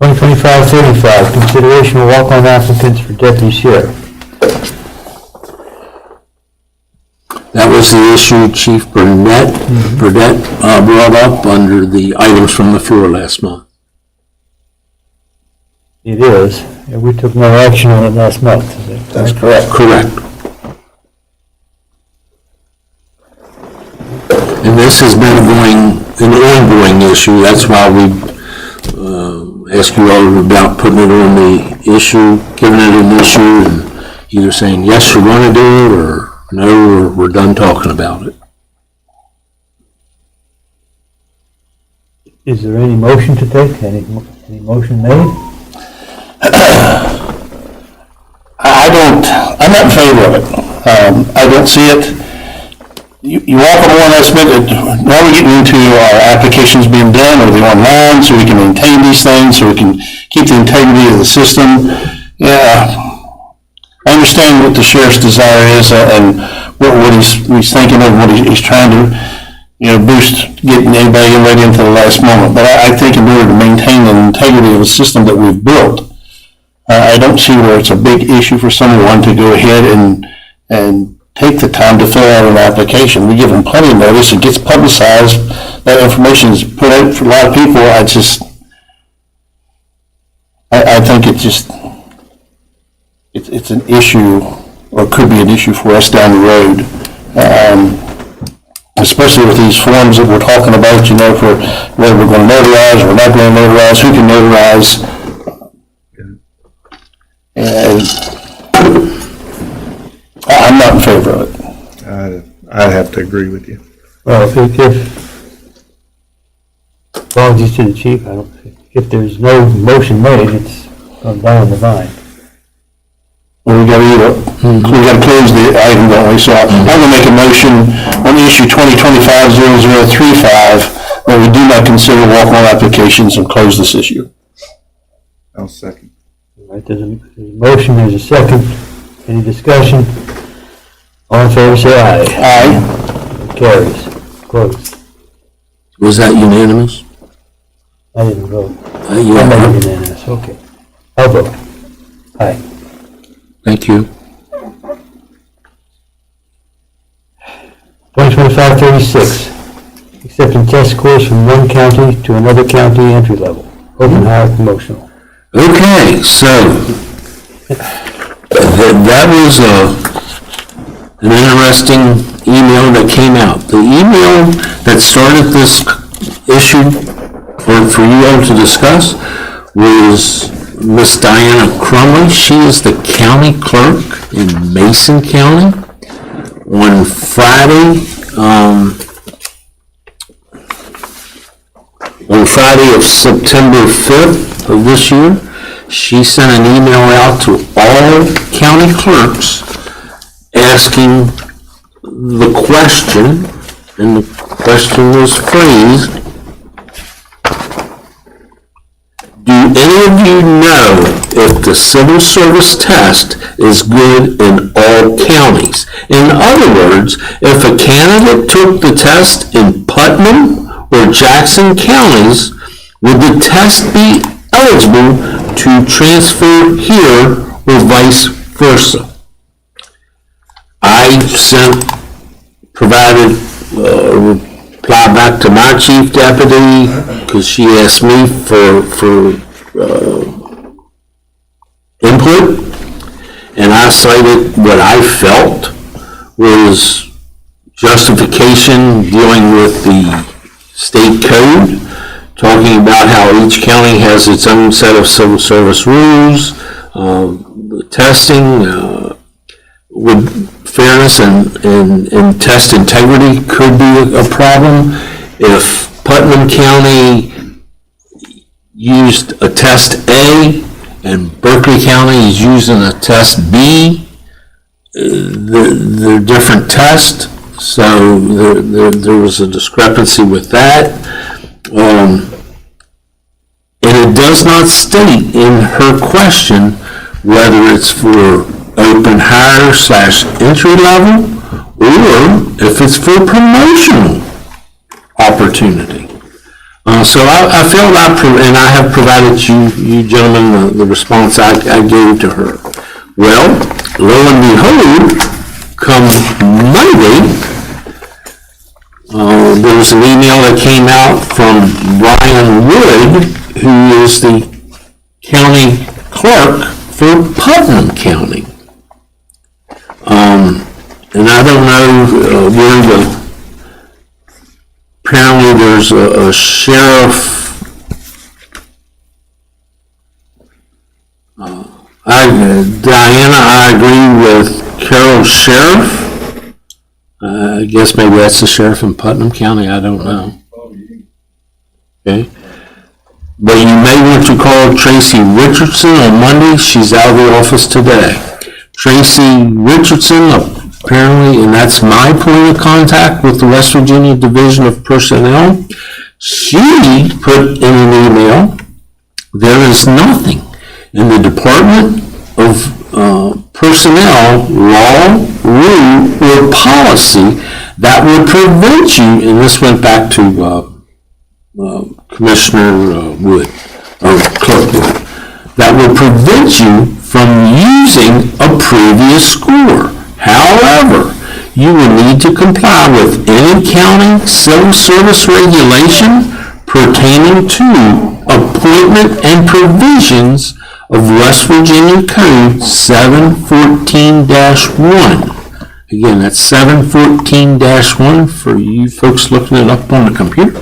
Speaker 2: 2025-35, consideration of walk-on applicants for deputy sheriff.
Speaker 1: That was the issue Chief Burnett brought up under the items from the floor last month.
Speaker 2: It is, and we took no action on it last month.
Speaker 3: That's correct.
Speaker 1: Correct. And this has been going an ongoing issue. That's why we ask you all about putting it on the issue, giving it an issue, and either saying, yes, you're going to do it, or no, or we're done talking about it.
Speaker 2: Is there any motion to take? Any motion made?
Speaker 3: I'm not in favor of it. I don't see it. You walk on one aspect, now we're getting into our applications being done, are they online, so we can maintain these things, so we can keep the integrity of the system. Yeah, I understand what the sheriff's desire is, and what he's thinking of, what he's trying to, boost, getting anybody ready into the last moment. But I think in order to maintain the integrity of the system that we've built, I don't see where it's a big issue for someone to go ahead and take the time to fill out an application. We give them plenty of notice. It gets publicized. That information is put out for a lot of people. I think it's an issue, or could be an issue for us down the road. Especially with these forms that we're talking about, for whether we're going to notarize or we're not going to notarize, who can notarize. And I'm not in favor of it.
Speaker 4: I'd have to agree with you.
Speaker 2: Well, apologies to the chief, if there's no motion made, it's gone down the line.
Speaker 3: Well, we got to close the item, don't we? So I'm going to make a motion on issue 2025-0035 that we do not consider walk-on applications and close this issue.
Speaker 4: I'll second.
Speaker 2: All right, there's a motion, there's a second. Any discussion? All in favor, say aye.
Speaker 3: Aye.
Speaker 2: It carries. Closed.
Speaker 1: Was that unanimous?
Speaker 2: I didn't vote.
Speaker 1: Yeah.
Speaker 2: I made it unanimous, okay. I'll vote. Aye.
Speaker 1: Thank you.
Speaker 2: 2025-36, accepting test scores from one county to another county entry level. Open hire promotional.
Speaker 1: Okay, so that was an interesting email that came out. The email that started this issue for you all to discuss was Miss Diana Crumley. She is the county clerk in Mason County. On Friday of September 5th of this year, she sent an email out to all county clerks asking the question, and the question was phrased, do any of you know if the civil service test is good in all counties? In other words, if a candidate took the test in Putnam or Jackson counties, would the test be eligible to transfer here or vice versa? I provided a reply back to my chief deputy because she asked me for input, and I cited what I felt was justification dealing with the state code, talking about how each county has its own set of civil service rules, testing, with fairness and test integrity could be a problem. If Putnam County used a test A and Berkeley County is using a test B, they're different tests, so there was a discrepancy with that. And it does not state in her question whether it's for open hire / entry level or if it's for promotional opportunity. So I felt and I have provided you gentlemen the response I gave to her. Well, lo and behold, come Monday, there was an email that came out from Brian Wood, who is the county clerk for Putnam County. And I don't know where the apparently there's a sheriff. Diana, I agree with Carol Sheriff. I guess maybe that's the sheriff in Putnam County, I don't know. Okay. But you may want to call Tracy Richardson on Monday. She's out of the office today. Tracy Richardson, apparently, and that's my point of contact with the West Virginia Division of Personnel. She put in an email, there is nothing in the Department of Personnel law, rule, or policy that would prevent you, and this went back to Commissioner Wood, or Clerk Wood, that would prevent you from using a previous score. However, you will need to comply with any county civil service regulation pertaining to appointment and provisions of West Virginia Code 714-1. Again, that's 714-1 for you folks looking it up on the computer.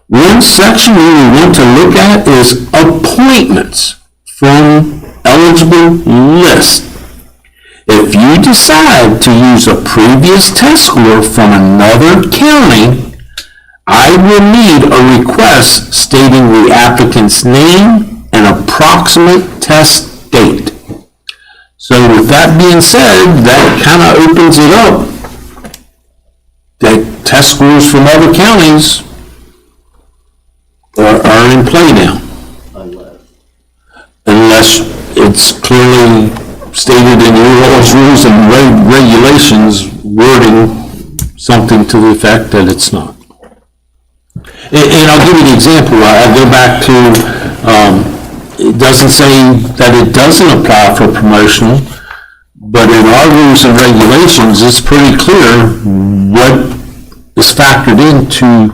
Speaker 1: One section we want to look at is appointments from eligible list. If you decide to use a previous test score from another county, I will need a request stating the applicant's name and approximate test date. So with that being said, that kind of opens it up that test scores from other counties are in play now. Unless it's clearly stated in your laws, rules, and regulations wording something to the effect that it's not. And I'll give you an example. I go back to, it doesn't say that it doesn't apply for promotional, but in our rules and regulations, it's pretty clear what is factored into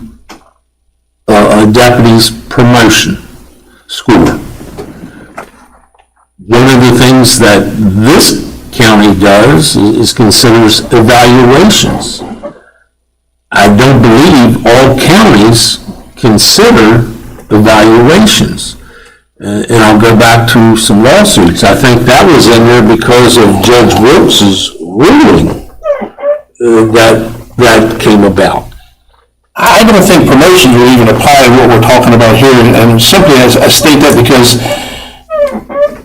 Speaker 1: a deputy's promotion score. One of the things that this county does is considers evaluations. I don't believe all counties consider evaluations. And I'll go back to some lawsuits. I think that was in there because of Judge Wilkes' ruling that came about.
Speaker 3: I don't think promotions will even apply to what we're talking about here, and simply I state that because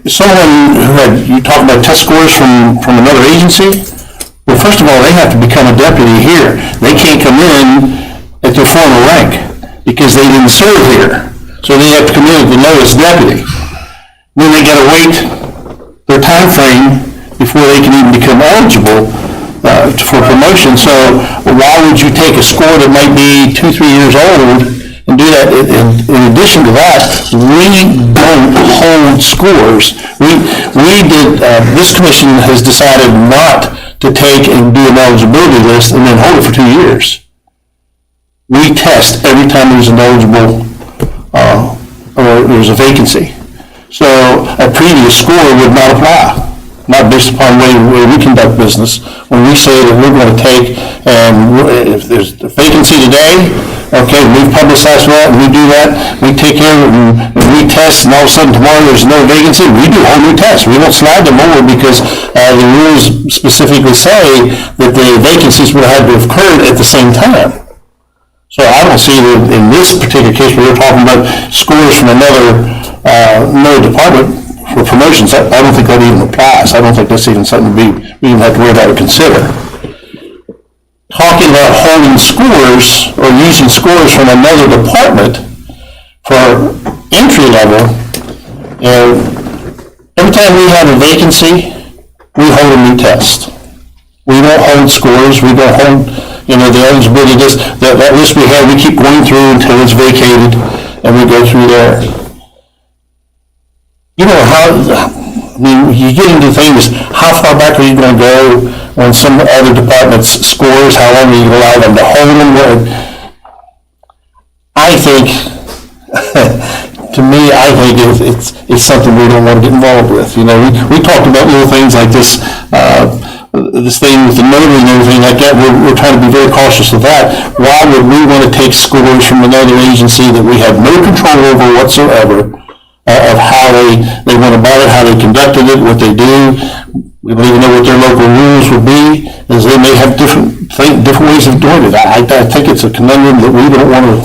Speaker 3: someone who you talk about test scores from another agency, well, first of all, they have to become a deputy here. They can't come in at their former rank because they didn't serve here. So they have to come in at the lowest deputy. Then they gotta wait their time frame before they can even become eligible for promotion. So why would you take a score that might be 2-3 years old and do that? In addition to that, we don't hold scores. This commission has decided not to take and do an eligibility list and then hold it for 2 years. We test every time there's an eligible, or there's a vacancy. So a previous score would not apply. Not based upon the way we conduct business. When we say that we're going to take, and if there's a vacancy today, okay, we've publicized that, and we do that, we take care of it, and we test, and all of a sudden tomorrow there's no vacancy, we do a whole new test. We don't slide them over because the rules specifically say that the vacancies would have to have occurred at the same time. So I don't see that in this particular case where we're talking about scores from another department, for promotions, I don't think that even applies. I don't think that's even something we even have to worry about or consider. Talking about holding scores or using scores from another department for entry level, every time we have a vacancy, we hold a new test. We don't hold scores, we don't hold, the eligibility list. That list we have, we keep going through until it's vacated, and we go through there. You get into things, how far back are you going to go on some other department's scores? How long are you going to allow them to hold them? I think, to me, it's something we don't want to get involved with. We talked about little things like this this thing with the notary and everything like that, we're trying to be very cautious of that. Why would we want to take scores from another agency that we have no control over whatsoever, of how they went about it, how they conducted it, what they do? We don't even know what their local rules would be, as they may have different ways of doing it. I think it's a conundrum that we don't want to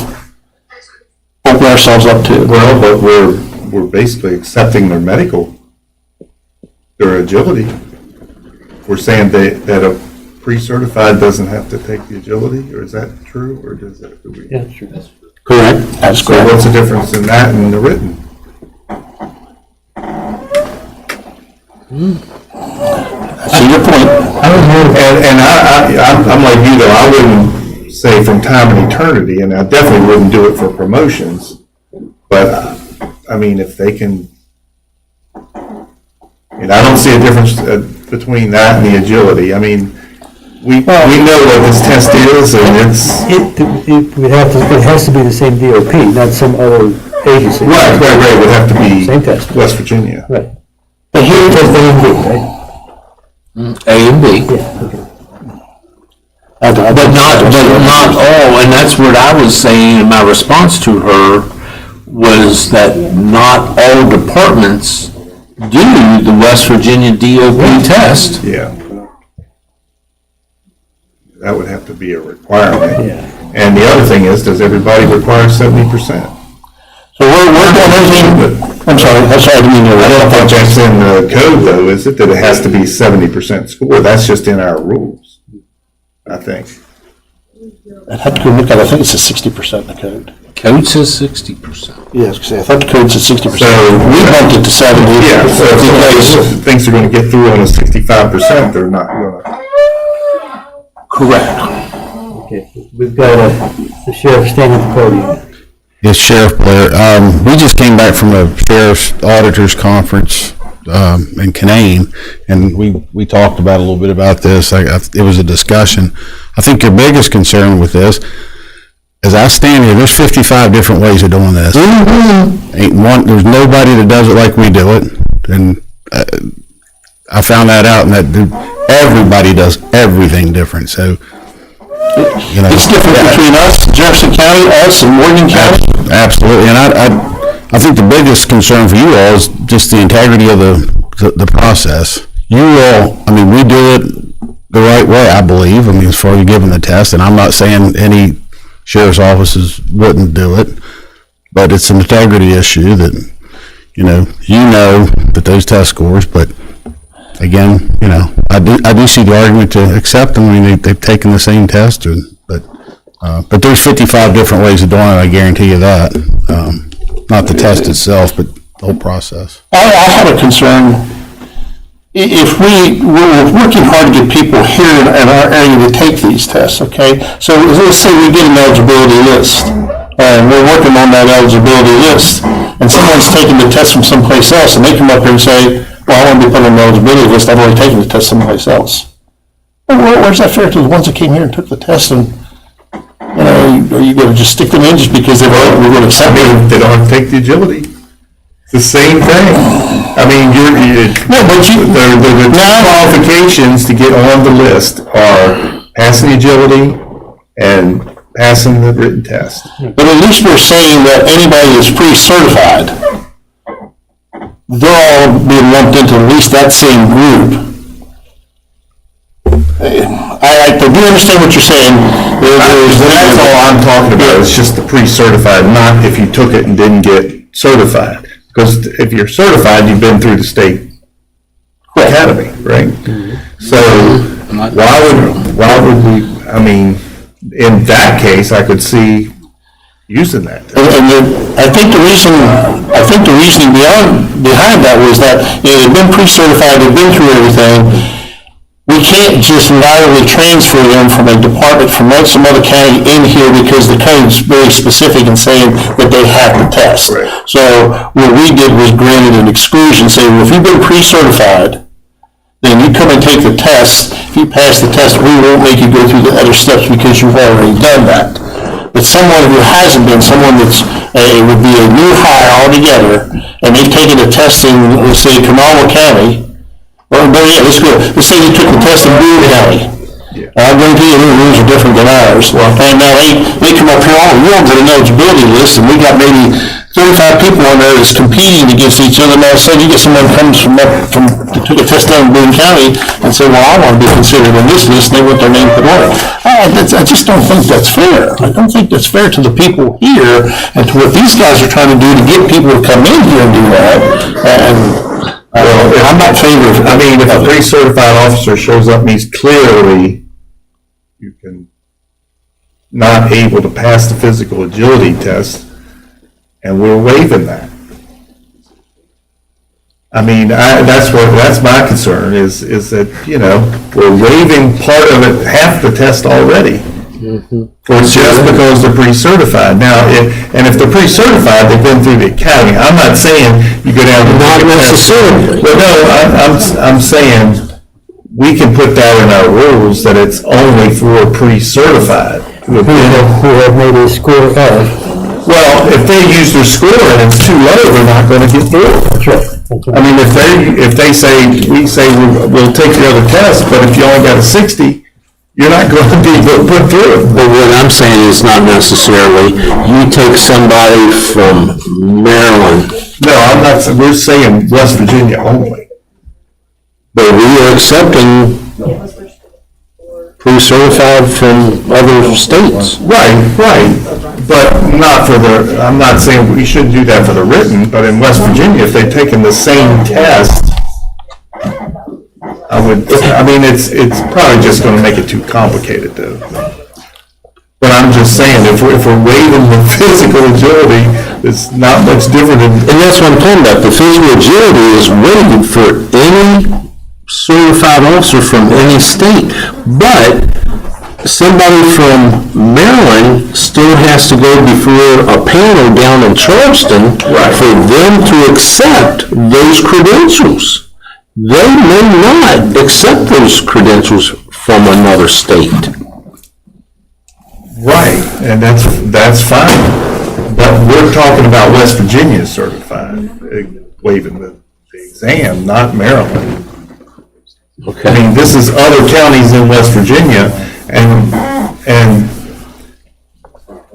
Speaker 3: open ourselves up to.
Speaker 4: Well, but we're basically accepting their agility. We're saying that a pre-certified doesn't have to take the agility, or is that true, or does that?
Speaker 2: Yeah, that's true.
Speaker 3: Correct. That's
Speaker 4: So
Speaker 3: correct.
Speaker 4: what's the difference in that and the written?
Speaker 3: I see your point.
Speaker 4: And I'm like you though, I wouldn't say from time and eternity, and I definitely wouldn't do it for promotions. But, I mean, if they can, and I don't see a difference between that and the agility. I mean, we know what this test is, and it's.
Speaker 2: It has to be the same DOP, not some other agency.
Speaker 4: Right, it would have to be
Speaker 2: Same test.
Speaker 4: West Virginia.
Speaker 2: Right.
Speaker 3: But here,
Speaker 2: Just A and B, right?
Speaker 1: A and B.
Speaker 2: Yeah, okay.
Speaker 1: But not all, and that's what I was saying in my response to her, was that not all departments do the West Virginia DOP test.
Speaker 4: Yeah. That would have to be a requirement.
Speaker 2: Yeah.
Speaker 4: And the other thing is, does everybody require 70%?
Speaker 3: so we're doing everything, I didn't mean to.
Speaker 4: I don't think that's in the code though, is it, that it has to be 70% score? That's just in our rules, I think.
Speaker 3: I'd have to go look at it. I think it's a 60% in the code.
Speaker 1: Code says 60%.
Speaker 3: Yes, I thought the code said 60%.
Speaker 4: So
Speaker 3: We bumped it to 70.
Speaker 4: Yeah, so if somebody thinks they're gonna get through on a 65%, they're not gonna.
Speaker 1: Correct.
Speaker 2: Okay, we've got the sheriff standing at the podium.
Speaker 6: Yes, Sheriff Blair. We just came back from a sheriff's auditors conference in Canaan, and we talked about a little bit about this. It was a discussion. I think your biggest concern with this, as I stand here, there's 55 different ways of doing this. Ain't one. There's nobody that does it like we do it, and I found that out, and that everybody does everything different. So. You know,
Speaker 3: It's different between us, Jefferson County, us, and Morgan County.
Speaker 6: Absolutely, and I think the biggest concern for you all is just the integrity of the process. You all, I mean, we do it the right way, I believe. I mean, as far as giving the test, and I'm not saying any sheriff's offices wouldn't do it, but it's an integrity issue that, you know that those test scores, but again, I do see the argument to accept them. I mean, they've taken the same test, but there's 55 different ways of doing it. I guarantee you that. Not the test itself, but the whole process.
Speaker 3: I have a concern. If we're working hard to get people here in our area to take these tests, okay? So let's say we get an eligibility list, and we're working on that eligibility list, and someone's taking the test from someplace else, and they come up here and say, well, I want to be put on the eligibility list, I've already taken the test someplace else. Well, where's that fair to the ones that came here and took the test, and, are you going to just stick them in just because we're going to accept it?
Speaker 4: They don't have to take the agility. It's the same thing. I mean, the qualifications to get on the list are passing the agility and passing the written test.
Speaker 3: But at least we're saying that anybody that's pre-certified, they're all being lumped into at least that same group. I do understand what you're saying.
Speaker 4: That's all I'm talking about, it's just the pre-certified, not if you took it and didn't get certified. Because if you're certified, you've been through the state academy, right? So why would we, I mean, in that case, I could see using that.
Speaker 3: And I think the reasoning behind that was that, they've been pre-certified, they've been through everything. We can't just laterally transfer them from a department from some other county in here because the code's very specific in saying that they have to test.
Speaker 4: Right.
Speaker 3: So what we did was granted an exclusion, saying, well, if you've been pre-certified, then you come and take the test. If you pass the test, we won't make you go through the other steps because you've already done that. But someone who hasn't been, someone that's would be a new hire altogether, and they've taken a test in, let's say, Kanawha County, But yeah, let's go, let's say you took the test in Boone County. I guarantee you, their rules are different than ours. And now they come up here, all the ones on an eligibility list, and we got maybe 35 people on there that's competing against each other. Now, say you get someone who comes from took a test down in Boone County and say, well, I want to be considered on this list, and they want their name put on it. I just don't think that's fair. I don't think that's fair to the people here and to what these guys are trying to do to get people to come in here and do that. And I'm not in favor of,
Speaker 4: I mean, if a pre-certified officer shows up and he's clearly, you can, not able to pass the physical agility test, and we're waiving that. I mean, that's my concern, is that, you know, we're waiving part of it, half the test already. Or just because they're pre-certified. Now, if they're pre-certified, they've been through the academy. I'm not saying you go down to
Speaker 1: Not necessarily.
Speaker 4: but no, I'm saying we can put that in our rules that it's only for pre-certified.
Speaker 2: Who have made a score of.
Speaker 4: Well, if they use their score and it's too low, they're not going to get through.
Speaker 2: That's right.
Speaker 4: I mean, if they say, we say we'll take the other test, but if you only got a 60, you're not going to be able to put through it.
Speaker 1: But what I'm saying is not necessarily, you take somebody from Maryland,
Speaker 4: No, I'm not, we're saying West Virginia only.
Speaker 1: but we are accepting pre-certified from other states.
Speaker 4: Right, but not for I'm not saying we shouldn't do that for the written, but in West Virginia, if they've taken the same test, it's probably just gonna make it too complicated though. But I'm just saying, if we're waiving the physical agility, it's not much different than.
Speaker 1: And that's what I'm talking about, the physical agility is waived for any certified officer from any state. But somebody from Maryland still has to go before a panel down in Charleston for them to accept those credentials. They may not accept those credentials from another state.
Speaker 4: Right, and that's fine. But we're talking about West Virginia certified, waiving the exam, not Maryland.
Speaker 1: Okay.
Speaker 4: I mean, this is other counties in West Virginia, and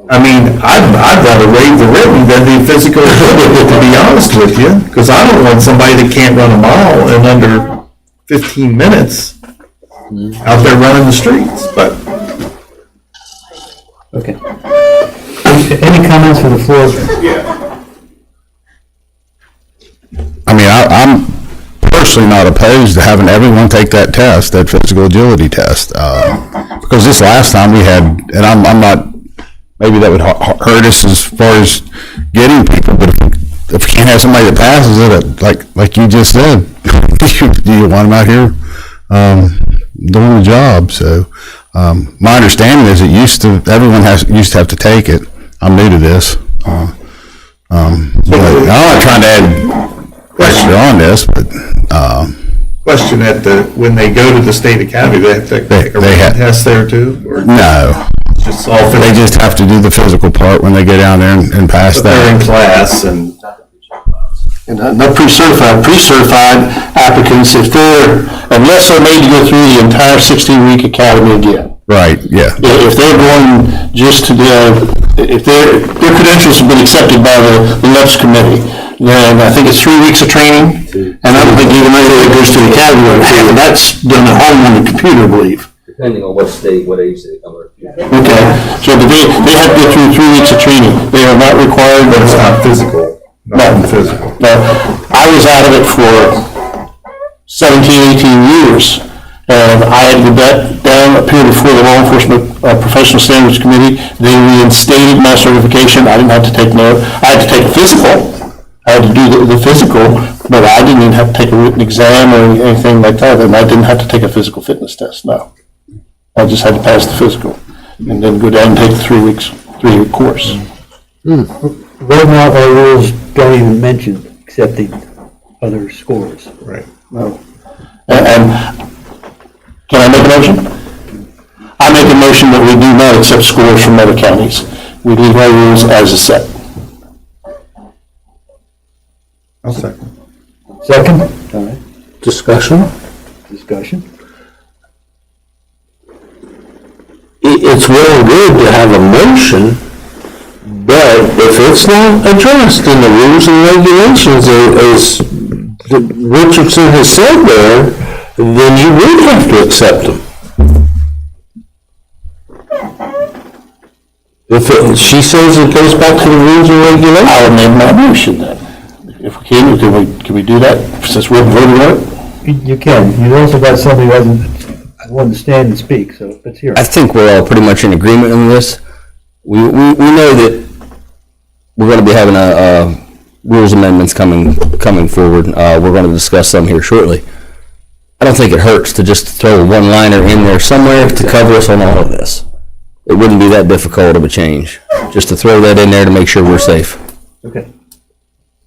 Speaker 4: I mean, I'd rather waive the written than the physical agility, to be honest with you, because I don't want somebody that can't run a mile in under 15 minutes out there running the streets, but.
Speaker 2: Okay. Any comments from the floor?
Speaker 6: I mean, I'm personally not opposed to having everyone take that test, that physical agility test. Because this last time we had, and I'm not, maybe that would hurt us as far as getting people, but if we can't have somebody that passes it, like you just said, do you want them out here doing the job? So my understanding is everyone used to have to take it. I'm new to this. But I'm not trying to add pressure on this, but
Speaker 4: Question when they go to the state academy, they have to take a written test there too? Or
Speaker 6: no.
Speaker 4: just all
Speaker 6: They just have to do the physical part when they get down there and pass
Speaker 4: But they're in
Speaker 6: that.
Speaker 4: class and.
Speaker 3: And the pre-certified applicants, unless they're made to go through the entire 16-week academy again.
Speaker 6: Right, yeah.
Speaker 3: If they're going just to if their credentials have been accepted by the LEPS committee, then I think it's 3 weeks of training, and I don't think even anybody that goes to the academy, and that's done at home on the computer, I believe.
Speaker 5: Depending on what state, what age they come to.
Speaker 3: Okay, so but they have to go through 3 weeks of training. They are not required,
Speaker 4: But it's not physical, nothing physical.
Speaker 3: But I was out of it for 17, 18 years. And I had to go down, appear before the Law Enforcement Professional Standards Committee. They reinstated my certification. I didn't have to take I had to take a physical. I had to do the physical, but I didn't even have to take a written exam or anything like that. And I didn't have to take a physical fitness test, no. I just had to pass the physical and then go down and take the 3-week course.
Speaker 2: Right now, our rules don't even mention accepting other scores.
Speaker 4: Right.
Speaker 3: No. And can I make a motion? I make a motion that we do not accept scores from other counties. We leave our rules as a set.
Speaker 4: I'll second.
Speaker 2: Second?
Speaker 1: Discussion?
Speaker 2: discussion.
Speaker 1: It's well and good to have a motion, but if it's not addressed in the rules and regulations as Richardson has said there, then you would have to accept them. She says it goes back to the rules and regulations.
Speaker 3: I'll amend my motion then. If we can we do that, since we're voting on it?
Speaker 2: You can. You also got somebody who wanted to stand and speak, so let's hear
Speaker 5: I
Speaker 2: it.
Speaker 5: think we're all pretty much in agreement on this. We know that we're going to be having rules amendments coming forward. We're going to discuss some here shortly. I don't think it hurts to just throw a one-liner in there somewhere to cover us on all of this. It wouldn't be that difficult of a change, just to throw that in there to make sure we're safe.
Speaker 2: Okay.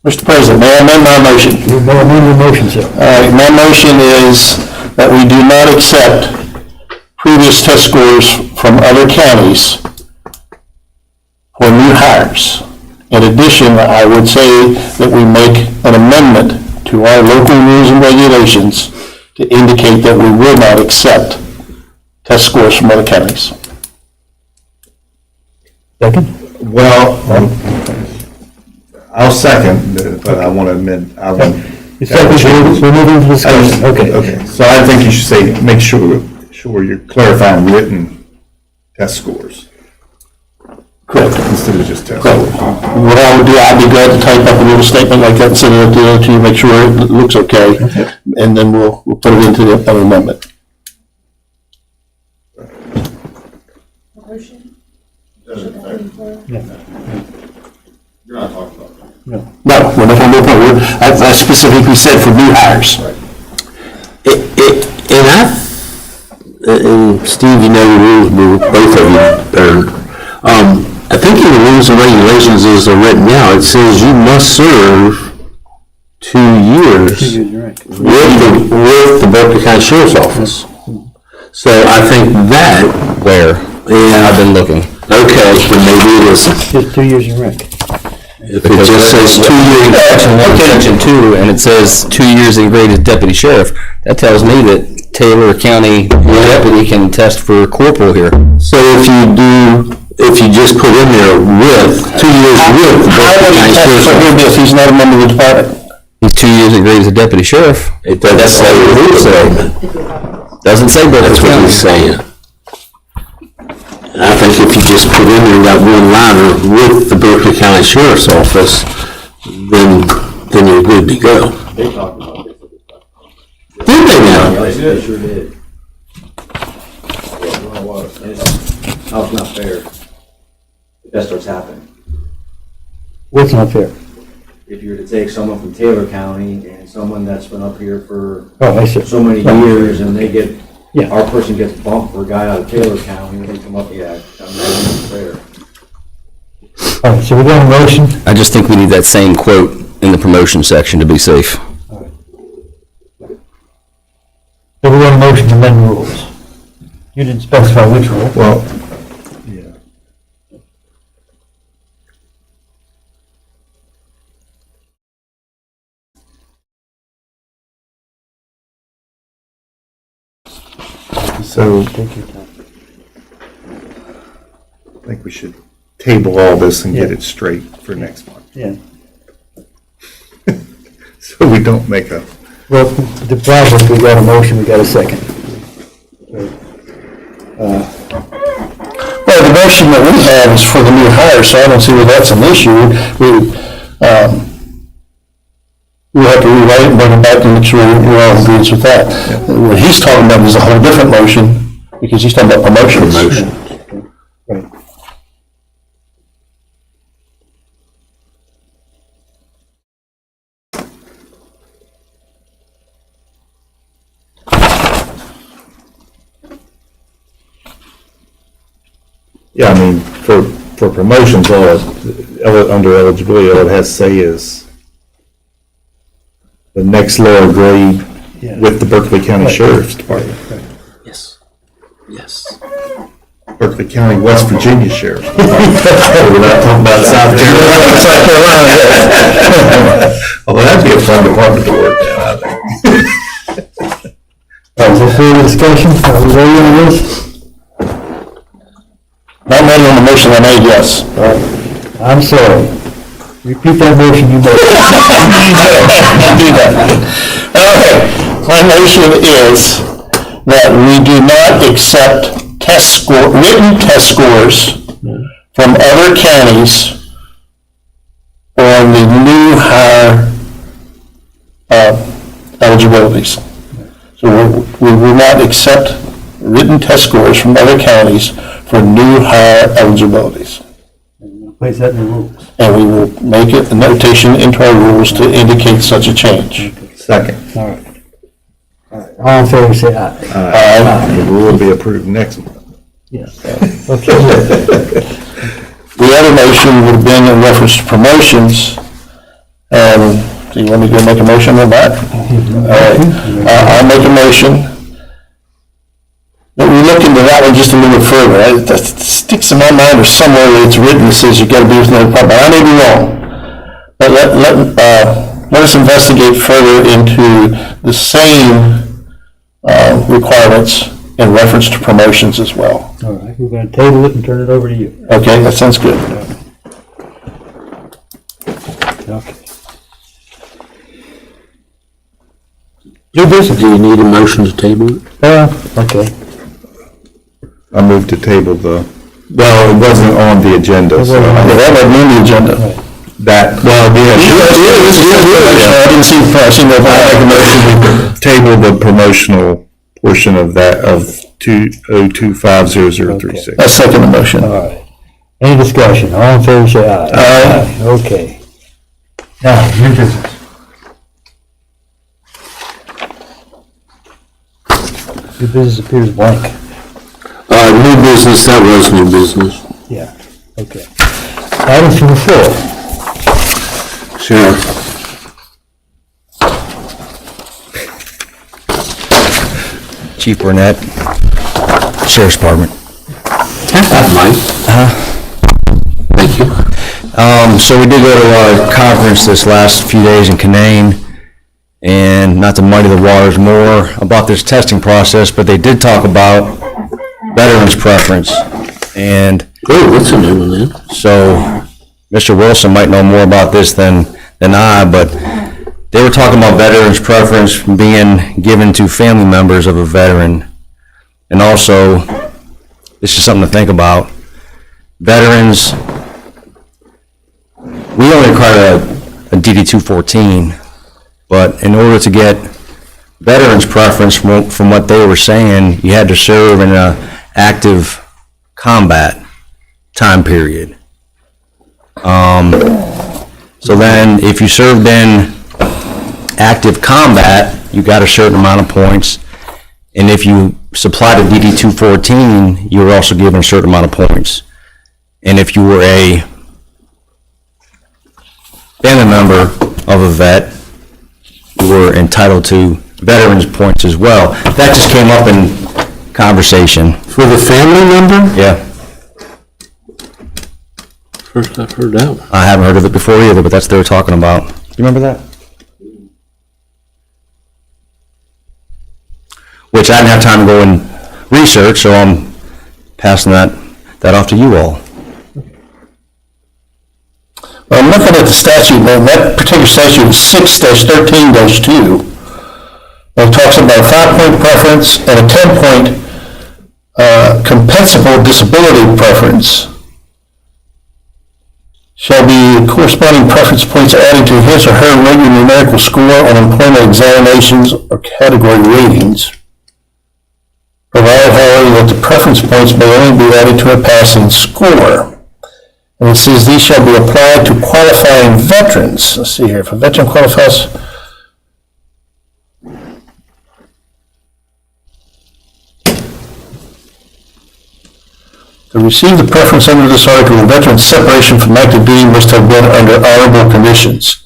Speaker 3: Mr. President, may I amend my motion?
Speaker 2: You may amend your motion, sir.
Speaker 3: All right, my motion is that we do not accept previous test scores from other counties for new hires. In addition, I would say that we make an amendment to our local rules and regulations to indicate that we will not accept test scores from other counties.
Speaker 2: Second?
Speaker 4: Well, I'll second, but I want to amend.
Speaker 2: You second, we're moving to discussion. Okay.
Speaker 4: Okay, so I think you should say, make sure you're clarifying written test scores
Speaker 3: Correct.
Speaker 4: instead of just test
Speaker 3: Correct.
Speaker 4: scores.
Speaker 3: What I would do, I'd be glad to type up a little statement like that and send it to you, make sure it looks okay, and then we'll put it into the amendment. No, we're not going to do it. I specifically said for new hires.
Speaker 1: And Steve, you know the rules, both of you better. I think in the rules and regulations as they're written now, it says you must serve 2 years with the Berkeley County Sheriff's Office. So I think that,
Speaker 5: Where?
Speaker 1: yeah,
Speaker 5: I've been looking.
Speaker 1: okay, then maybe it isn't.
Speaker 2: Just 2 years in rec.
Speaker 1: If it just says 2 years.
Speaker 5: Section 2, and it says 2 years in grade as deputy sheriff, that tells me that Taylor County deputy can test for corporal here.
Speaker 1: So if you just put in there with, 2 years with the
Speaker 3: How
Speaker 1: Berkeley
Speaker 3: would he
Speaker 1: County
Speaker 3: test
Speaker 1: Sheriff's
Speaker 3: for him
Speaker 1: Office.
Speaker 3: if he's not a member of the department?
Speaker 5: He's 2 years in grade as a deputy sheriff.
Speaker 1: It doesn't say the rules say.
Speaker 5: Doesn't say Berkeley
Speaker 1: That's what
Speaker 5: County.
Speaker 1: he's saying. And I think if you just put in there that one liner with the Berkeley County Sheriff's Office, then you're good to go.
Speaker 7: They talked about it.
Speaker 1: Did they now?
Speaker 7: They sure did. Yeah, well, it was. And it's not fair if that starts happening.
Speaker 2: What's not fair?
Speaker 7: If you were to take someone from Taylor County and someone that's been up here for
Speaker 2: Oh, I see.
Speaker 7: so many years and they get,
Speaker 2: Yeah.
Speaker 7: our person gets bumped for a guy out of Taylor County and they come up, yeah, I mean, that's not fair.
Speaker 2: All right, so we got a motion.
Speaker 5: I just think we need that same quote in the promotion section to be safe.
Speaker 2: So we got a motion to amend the rules. You didn't specify which rule.
Speaker 4: Well, yeah. So
Speaker 2: Take your time.
Speaker 4: I think we should table all this and get it straight for next month,
Speaker 2: Yeah.
Speaker 4: so we don't make a,
Speaker 2: Well, the problem is we got a motion, we got a second.
Speaker 3: Well, the motion that we have is for the new hire, so I don't see where that's an issue. We'll have to rewrite it and bring it back and make sure we're all in agreement with that. What he's talking about is a whole different motion, because he's talking about promotions.
Speaker 2: Right.
Speaker 4: yeah, I mean, for promotions, under eligibility, all it has to say is the next lower grade
Speaker 2: Yeah.
Speaker 4: with the Berkeley County Sheriff's Department.
Speaker 1: Yes. Yes.
Speaker 4: Berkeley County, West Virginia Sheriff's Department. We're not talking about South Carolina. Although that'd be a fun department to work in, I think.
Speaker 3: We're
Speaker 2: further discussion? Are we ready on this?
Speaker 3: Not ready on the motion I made, yes.
Speaker 2: I'm sorry. Repeat that motion you made.
Speaker 3: Do that. Okay, my motion is that we do not accept written test scores from other counties on the new hire eligibilities. So we will not accept written test scores from other counties for new hire eligibilities.
Speaker 2: Place that in the rules.
Speaker 3: And we will make it a notation into our rules to indicate such a change.
Speaker 4: Second.
Speaker 2: All right. All in favor, say aye.
Speaker 4: The rule will be approved next month.
Speaker 2: Yes. Okay.
Speaker 3: The other motion would have been in reference to promotions. Do you want me to go make a motion on that? All right. I'll make a motion. But we look into that one just a little further. That sticks in my mind, or somewhere that it's written that says you've got to be within the department. I may be wrong. But let us investigate further into the same requirements in reference to promotions as well.
Speaker 2: All right, we're going to table it and turn it over to you.
Speaker 3: Okay, that sounds good.
Speaker 2: Okay. New business.
Speaker 1: Do you need a motion to table it?
Speaker 2: Okay.
Speaker 4: I moved to table it wasn't on the agenda, so.
Speaker 3: That wasn't on the agenda.
Speaker 4: That, well,
Speaker 3: I didn't see the price.
Speaker 4: I make a motion to table the promotional portion of that, of 202500036.
Speaker 3: I second the motion.
Speaker 2: All right. Any discussion? All in favor, say aye.
Speaker 3: Aye.
Speaker 2: Okay. Now, new business. New business appears blank.
Speaker 1: New business, that was new business.
Speaker 2: Yeah, okay. Items from the floor.
Speaker 1: Sure.
Speaker 5: Chief Burnett, Sheriff's Department.
Speaker 1: Mike? Thank you.
Speaker 5: So we did go to our conference this last few days in Canaan, and not to muddy the waters more about this testing process, but they did talk about veterans' preference. And
Speaker 1: Oh, what's a new one then?
Speaker 5: so Mr. Wilson might know more about this than I, but they were talking about veterans' preference being given to family members of a veteran. And also, this is something to think about, veterans, we only require a DD-214, but in order to get veterans' preference from what they were saying, you had to serve in an active combat time period. So then, if you served in active combat, you got a certain amount of points, and if you supplied a DD-214, you were also given a certain amount of points. And if you were a family member of a vet, you were entitled to veterans points as well. That just came up in conversation.
Speaker 1: For the family member?
Speaker 5: Yeah.
Speaker 1: First I've heard that one.
Speaker 5: I haven't heard of it before either, but that's what they were talking about. You remember that? Which I didn't have time to go and research, so I'm passing that off to you all.
Speaker 3: Well, I'm looking at the statute, and that particular statute is 6-13-2. It talks about a 5-point preference and a 10-point compensable disability preference. Shall be corresponding preference points added to his or her regular numerical score on employment examinations or category ratings. Provided, however, that the preference points may only be added to a passing score. And it says these shall be applied to qualifying veterans. Let's see here, if a veteran qualifies. To receive the preference under this article, a veteran's separation from active duty must have been under honorable conditions.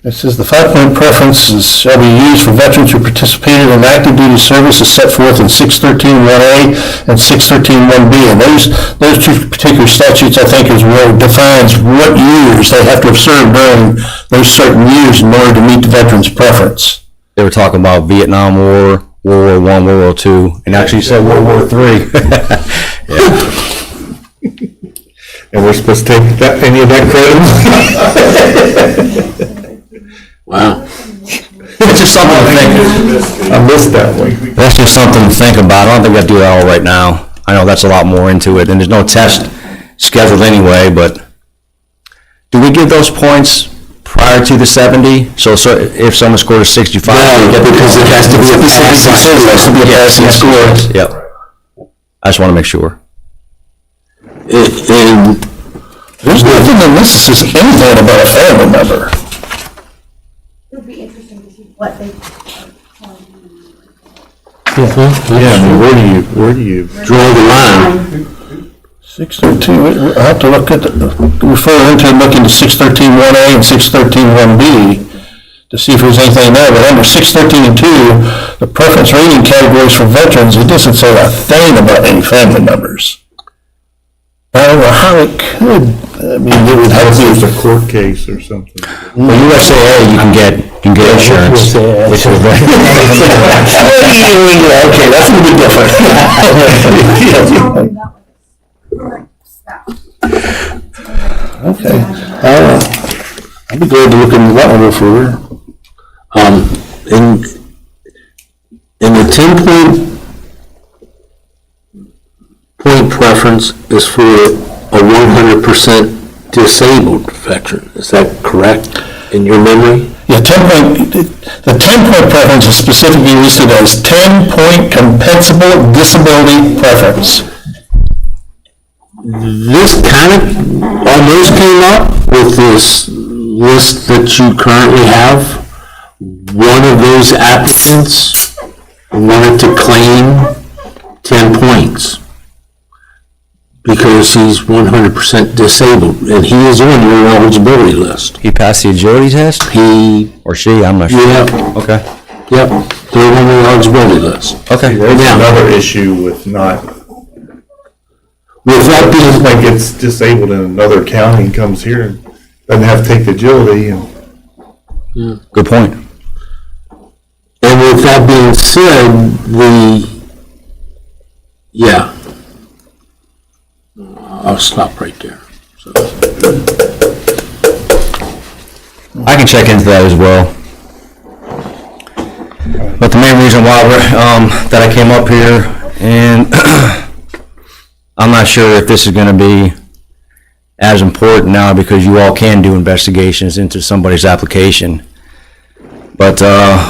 Speaker 3: It says the 5-point preferences shall be used for veterans who participated in active duty service as set forth in 613-1A and 613-1B. And those two particular statutes, I think, is where it defines what years they have to have served during those certain years in order to meet the veteran's preference.
Speaker 5: They were talking about Vietnam War, World War I, World War II, and actually said World War III.
Speaker 4: And we're supposed to take any of that credit?
Speaker 1: Wow.
Speaker 5: It's just something to think.
Speaker 4: I missed that one.
Speaker 5: That's just something to think about. I don't think we have to do that all right now. I know that's a lot more into it, and there's no test scheduled anyway, but do we give those points prior to the 70? So if someone scored a 65?
Speaker 1: No, because it has to be a passing score.
Speaker 5: It has to be a passing score. Yep. I just want to make sure.
Speaker 1: And
Speaker 3: There's nothing in this that says anything about a family member.
Speaker 8: It would be interesting to see what they.
Speaker 4: Yeah, I mean, where do you?
Speaker 1: draw the line.
Speaker 3: 613, I have to look refer into and look into 613-1A and 613-1B to see if there's anything there, but under 613 and 2, the preference rating categories for veterans, it doesn't say a thing about any family members. I don't know how it could, I mean, it would have to
Speaker 4: It's
Speaker 3: be.
Speaker 4: a court case or something.
Speaker 5: Well, USAA, you can get insurance. Which is
Speaker 3: Okay, that's a little bit different. Okay, I'd be glad to look into that one a little further.
Speaker 1: In the 10-point preference is for a 100% disabled veteran. Is that correct in your memory?
Speaker 3: Yeah, the 10-point preference is specifically listed as 10-point compensable disability preference.
Speaker 1: This kind of almost came up with this list that you currently have. One of those applicants wanted to claim 10 points because he's 100% disabled, and he is on your eligibility list.
Speaker 5: He passed the agility test?
Speaker 1: He,
Speaker 5: Or she, I'm not sure.
Speaker 1: yeah,
Speaker 5: Okay.
Speaker 1: yep, they're on the eligibility list.
Speaker 5: Okay.
Speaker 4: There's
Speaker 1: Now,
Speaker 4: another issue with not,
Speaker 1: with that
Speaker 4: just
Speaker 1: being,
Speaker 4: like it's disabled in another county and comes here and doesn't have to take the agility and.
Speaker 5: Good point.
Speaker 1: and with that being said, I'll stop right there. So,
Speaker 5: I can check into that as well. But the main reason why that I came up here, and I'm not sure if this is going to be as important now because you all can do investigations into somebody's application. But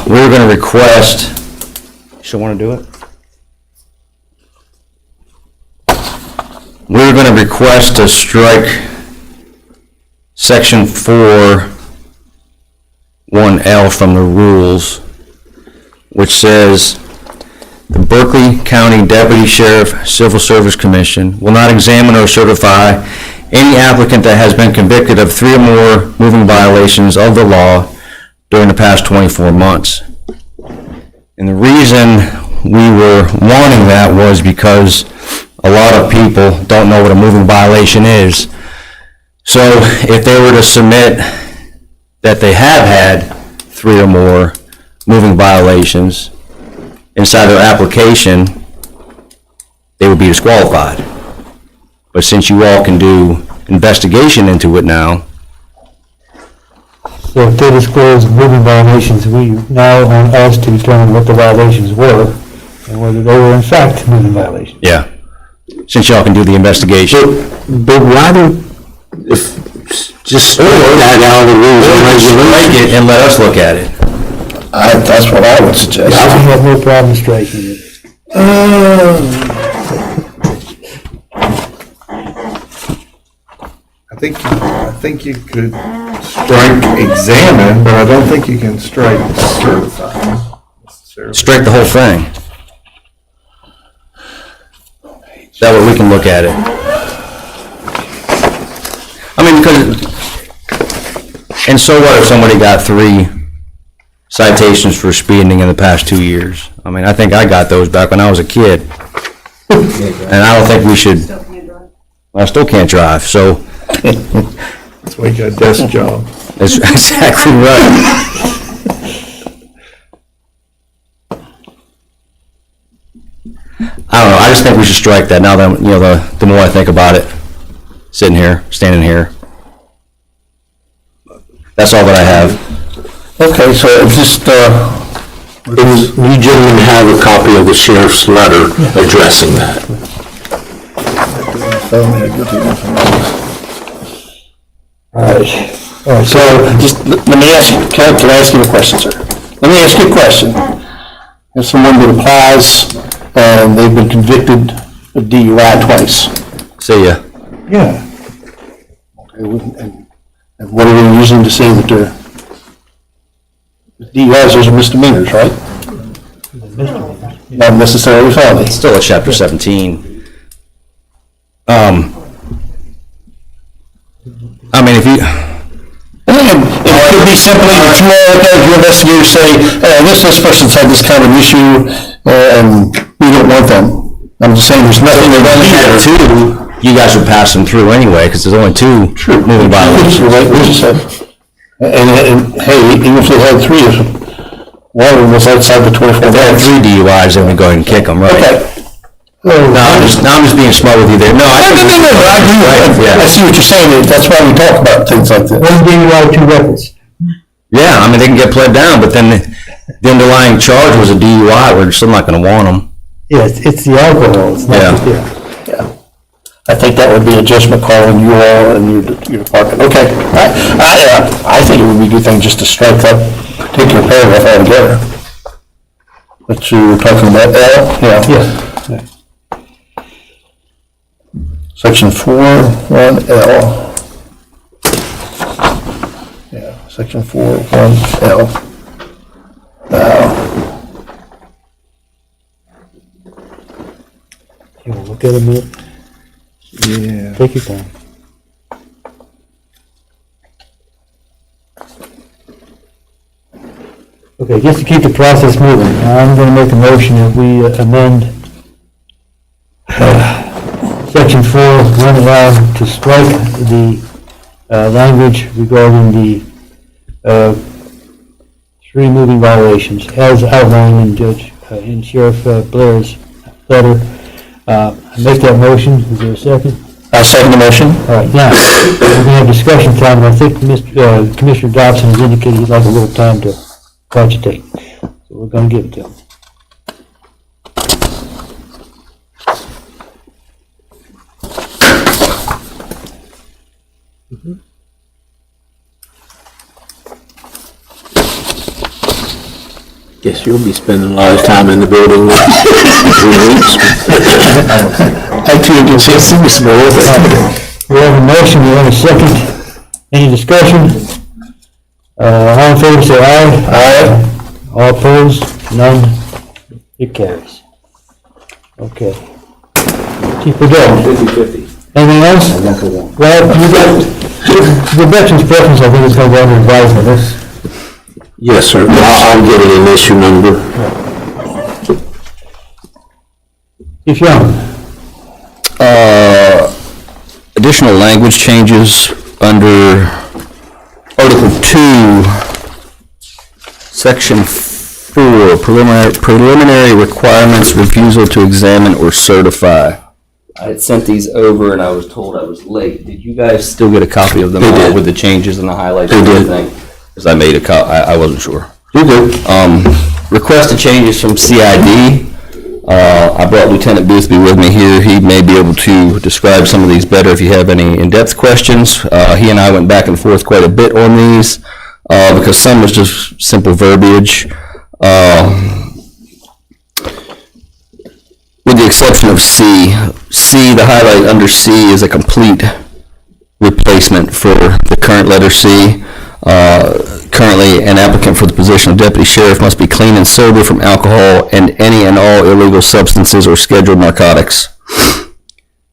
Speaker 5: we're going to request, you still want to do it? We're going to request to strike section 4(1)L from the rules, which says, the Berkeley County Deputy Sheriff Civil Service Commission will not examine or certify any applicant that has been convicted of 3 or more moving violations of the law during the past 24 months. And the reason we were wanting that was because a lot of people don't know what a moving violation is. So if they were to submit that they have had 3 or more moving violations inside their application, they would be disqualified. But since you all can do investigation into it now,
Speaker 2: So if they disclose moving violations, we now on us to determine what the violations were and whether they were in fact moving violations.
Speaker 5: yeah, since y'all can do the investigation.
Speaker 1: but why don't, just strike that out of the rules and regulations?
Speaker 5: Strike it and let us look at it.
Speaker 3: That's what I would suggest.
Speaker 2: I have no problem striking it.
Speaker 4: I think you could strike examine, but I don't think you can strike certify necessarily.
Speaker 5: Strike the whole thing. That way we can look at it. I mean, because And so what if somebody got 3 citations for speeding in the past 2 years? I mean, I think I got those back when I was a kid. And I don't think we should, I still can't drive, so
Speaker 4: That's why you got a desk job.
Speaker 5: that's exactly right. I don't know, I just think we should strike that now that, the more I think about it, sitting here, standing here. That's all that I have.
Speaker 3: Okay, so it's just,
Speaker 1: You gentlemen have a copy of the sheriff's letter addressing that.
Speaker 2: All right,
Speaker 3: so just, let me ask you, can I ask you a question, sir? Let me ask you a question. If someone that applies and they've been convicted of DUI twice.
Speaker 5: See ya.
Speaker 3: Yeah. Okay, and what are we using to say that they're, DUIs, those are misdemeanors, right? Not necessarily felonies.
Speaker 5: Still at chapter 17. I mean, if you,
Speaker 3: And it could be simply that you all, as your investigators say, this person's had this kind of issue, and we don't want them. I'm just saying, there's nothing that
Speaker 5: only had 2, you guys would pass them through anyway, because there's only 2 moving violations.
Speaker 3: You're right, we just said. And hey, even if they had 3, if one of them was outside the 24
Speaker 5: If they had
Speaker 3: hours.
Speaker 5: 3 DUIs, then we go ahead and kick them, right?
Speaker 3: Okay.
Speaker 5: No, I'm just being smart with you there. No, I think.
Speaker 3: I see what you're saying, that's why we talk about things like this.
Speaker 2: 1 DUI, 2 records.
Speaker 5: Yeah, I mean, they can get pled down, but then the underlying charge was a DUI, we're still not gonna want them.
Speaker 2: Yeah, it's the alcohol, it's not the beer.
Speaker 3: Yeah. I think that would be a judgment call on you all and your department. Okay, I think it would be a good thing just to strike that particular paragraph altogether. What you were talking about, L?
Speaker 2: Yeah.
Speaker 3: Section 4(1)L. Yeah, section 4(1)L.
Speaker 2: You want to look at it a minute?
Speaker 4: Yeah.
Speaker 2: Take your time. Okay, just to keep the process moving, I'm going to make a motion that we amend section 4(1)L to strike the language regarding the 3 moving violations as outlined in Sheriff Blair's letter. I make that motion. Is there a second?
Speaker 3: I'll second the motion.
Speaker 2: All right, now, we're going to have discussion time, and I think Commissioner Dobson has indicated he'd like a little time to cogitate. So we're going to give it to him.
Speaker 1: Guess you'll be spending a lot of time in the building in 3 weeks.
Speaker 3: I too can say seriously.
Speaker 2: We have a motion, we have a second. Any discussion? All in favor, say aye. Aye. All opposed? None. It carries. Okay. Chief Padilla,
Speaker 7: 50-50.
Speaker 2: anything else? Well, you got, the veterans preference, I think, is going to go under advisement. That's-
Speaker 1: Yes, sir. I'll give it an issue number.
Speaker 2: Chief Young,
Speaker 5: Additional language changes under Article 2, Section 4, preliminary requirements, refusal to examine or certify. I had sent these over and I was told I was late. Did you guys still get a copy of them
Speaker 1: They did.
Speaker 5: with the changes and the highlights
Speaker 1: They
Speaker 5: and
Speaker 1: did.
Speaker 5: everything? Because I made a I wasn't sure.
Speaker 1: You're good.
Speaker 5: Requested changes from CID. I brought Lieutenant Boothby with me here. He may be able to describe some of these better if you have any in-depth questions. He and I went back and forth quite a bit on these because some was just simple verbiage. With the exception of C. C, the highlight under C is a complete replacement for the current letter C. Currently, an applicant for the position of deputy sheriff must be clean and sober from alcohol and any and all illegal substances or scheduled narcotics.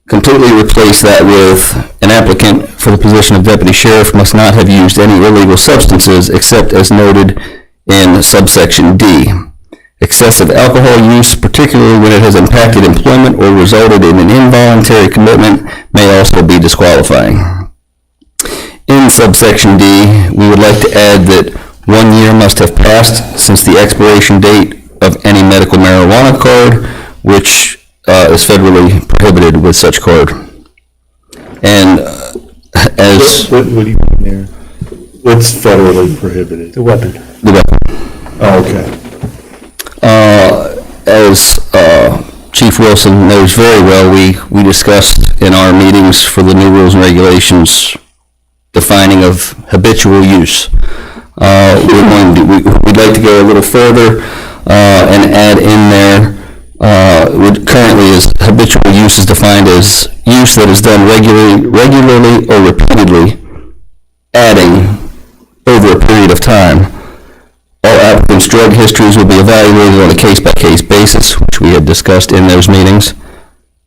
Speaker 5: completely replace that with an applicant for the position of deputy sheriff must not have used any illegal substances except as noted in subsection D. Excessive alcohol use, particularly when it has impacted employment or resulted in an involuntary commitment, may also be disqualifying. In subsection D, we would like to add that 1 year must have passed since the expiration date of any medical marijuana card, which is federally prohibited with such card. And as
Speaker 4: What do you mean there? What's federally prohibited?
Speaker 2: The weapon.
Speaker 5: the weapon.
Speaker 4: Oh, okay.
Speaker 5: As Chief Wilson knows very well, we discussed in our meetings for the new rules and regulations defining of habitual use. We'd like to go a little further and add in there, currently is habitual use is defined as use that is done regularly or repeatedly, adding over a period of time. All applicants' drug histories will be evaluated on a case-by-case basis, which we had discussed in those meetings,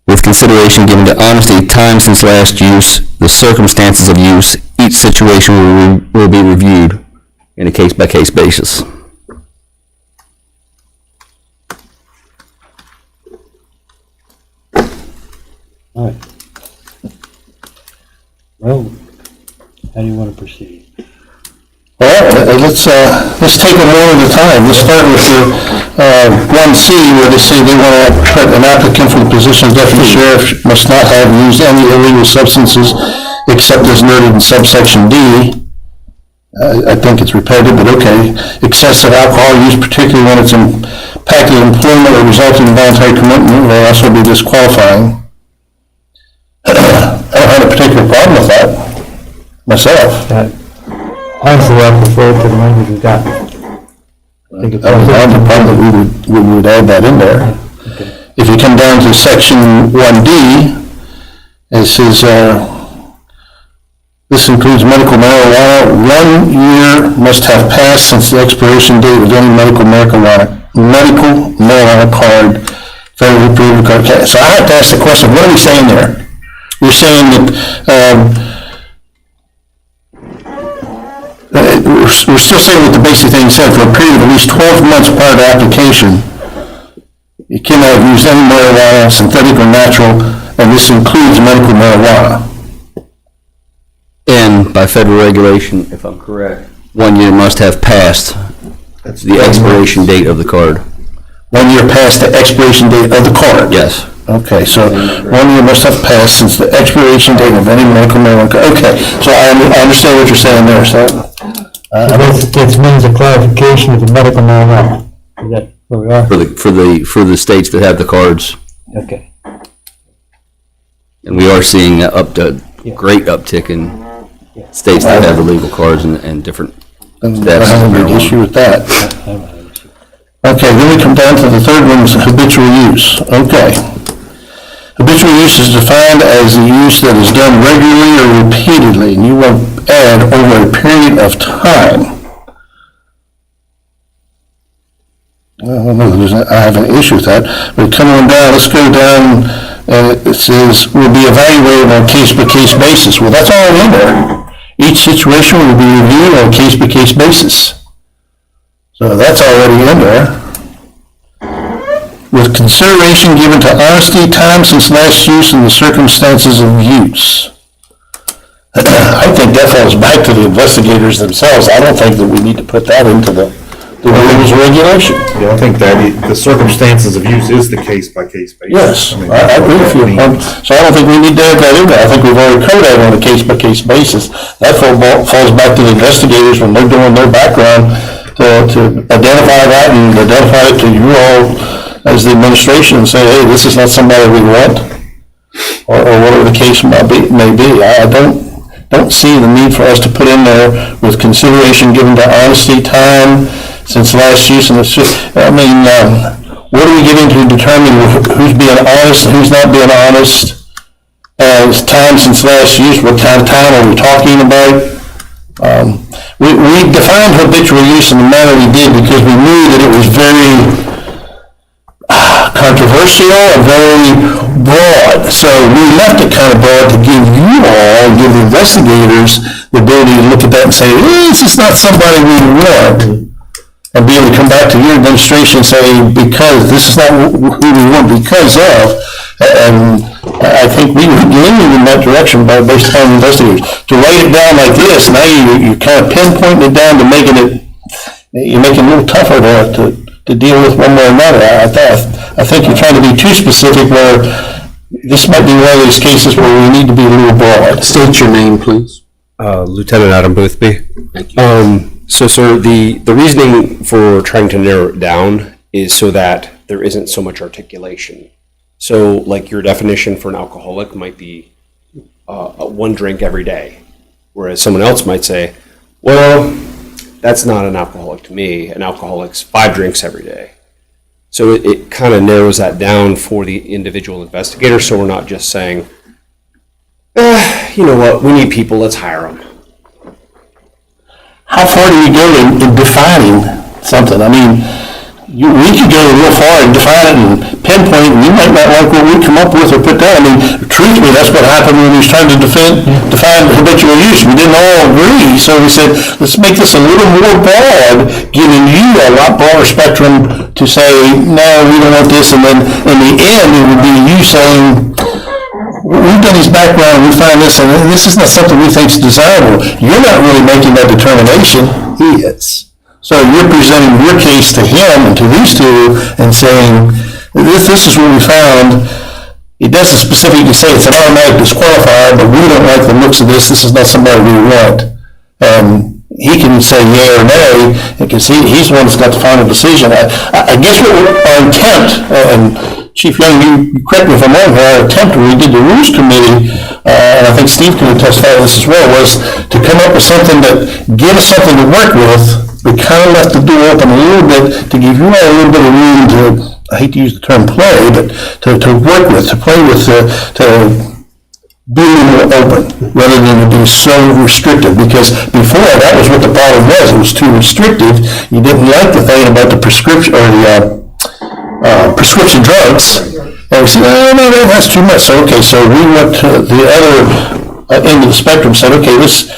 Speaker 5: with consideration given to honesty, time since last use, the circumstances of use. Each situation will be reviewed in a case-by-case basis.
Speaker 2: All right. Well, how do you want to proceed?
Speaker 3: All right, let's take it one at a time. Let's start with the 1C, where they say they want to put an applicant for the position of deputy sheriff must not have used any illegal substances except as noted in subsection D. I think it's repetitive, but okay. Excessive alcohol use, particularly when it's impacted employment or resulting in voluntary commitment, will also be disqualifying. I don't have a particular problem with that myself.
Speaker 2: Honestly, I prefer to the language we got.
Speaker 3: That was the part that we would add that in there. If you come down to section 1D, it says, this includes medical marijuana. 1 year must have passed since the expiration date of any medical marijuana card, federally approved card. So I have to ask the question, what are we saying there? We're saying that, we're still saying what the basic thing said, for a period of at least 12 months prior to application, you cannot have used any marijuana, synthetic or natural, and this includes medical marijuana.
Speaker 5: And by federal regulation, if I'm correct, 1 year must have passed the expiration date of the card.
Speaker 3: 1 year past the expiration date of the card?
Speaker 5: Yes.
Speaker 3: Okay, so 1 year must have passed since the expiration date of any medical marijuana card. Okay, so I understand what you're saying there, so.
Speaker 2: This means a clarification of the medical marijuana. Is that where we are?
Speaker 5: For the states that have the cards,
Speaker 2: Okay.
Speaker 5: and we are seeing a great uptick in states that have the legal cards and different
Speaker 3: I have a big issue with that. Okay, then we come down to the third one, is habitual use. Okay. Habitual use is defined as the use that is done regularly or repeatedly, and you want to add over a period of time. I have an issue with that. But coming down, let's go down, it says will be evaluated on a case-by-case basis. Well, that's all in there. Each situation will be reviewed on a case-by-case basis. So that's already in there. With consideration given to honesty, time since last use, and the circumstances of use. I think that falls back to the investigators themselves. I don't think that we need to put that into the rules and regulation.
Speaker 4: Yeah, I think that the circumstances of use is the case-by-case basis.
Speaker 3: Yes,
Speaker 4: mean,
Speaker 3: I agree with you. So I don't think we need to add that in there. I think we've already covered that on a case-by-case basis. That falls back to the investigators when they're doing their background to identify that and identify it to you all as the administration and say, hey, this is not somebody we want, or whatever the case may be. I don't see the need for us to put in there with consideration given to honesty, time since last use, and it's just, I mean, what are we getting to determine who's being honest and who's not being honest? As time since last use, what kind of time are we talking about? We defined habitual use in the manner we did because we knew that it was very controversial and very broad. So we left it kind of broad to give you all, give the investigators the ability to look at that and say, this is not somebody we want. And be able to come back to your administration and say, because this is not who we want because of. And I think we were leaning in that direction based upon investigators. To write it down like this, now you're kind of pinpointing it down to you're making it a little tougher to deal with one way or another. I think you're trying to be too specific where this might be one of those cases where we need to be a little broad.
Speaker 1: State your name, please.
Speaker 9: Lieutenant Adam Boothby.
Speaker 1: Thank you.
Speaker 9: So, sir, the reasoning for trying to narrow it down is so that there isn't so much articulation. So, like your definition for an alcoholic might be one drink every day, whereas someone else might say, well, that's not an alcoholic to me. An alcoholic's 5 drinks every day. So it kind of narrows that down for the individual investigator, so we're not just saying, you know what, we need people, let's hire them.
Speaker 3: How far do you go in defining something? I mean, we could go real far and define it and pinpoint, and you might not like what we come up with or put down. I mean, truthfully, that's what happened when we was trying to define habitual use. We didn't all agree, so we said, let's make this a little more broad, giving you a lot broader spectrum to say, no, we don't want this, and then in the end, it would be you saying, we've done his background, we find this, and this is not something we think is desirable. You're not really making that determination, he is. So you're presenting your case to him and to these two and saying, this is what we found. It doesn't specifically say it's an automatic disqualifier, but we don't like the looks of this is not somebody we want. He can say yea or nay, because he's the one that's got the final decision. I guess what our intent, and Chief Young, you correct me if I'm wrong, our attempt when we did the Rules Committee, and I think Steve can testify to this as well, was to come up with something that gives us something to work with. We kind of left the door open a little bit to give you all a little bit of room to, I hate to use the term play, but to work with, to play with, to be a little more open, rather than to be so restrictive, because before, that was what the problem was. It was too restrictive. You didn't like the thing about the prescription, or the prescription drugs, and we said, no, that's too much. So, okay, so we went to the other end of the spectrum, said, okay, let's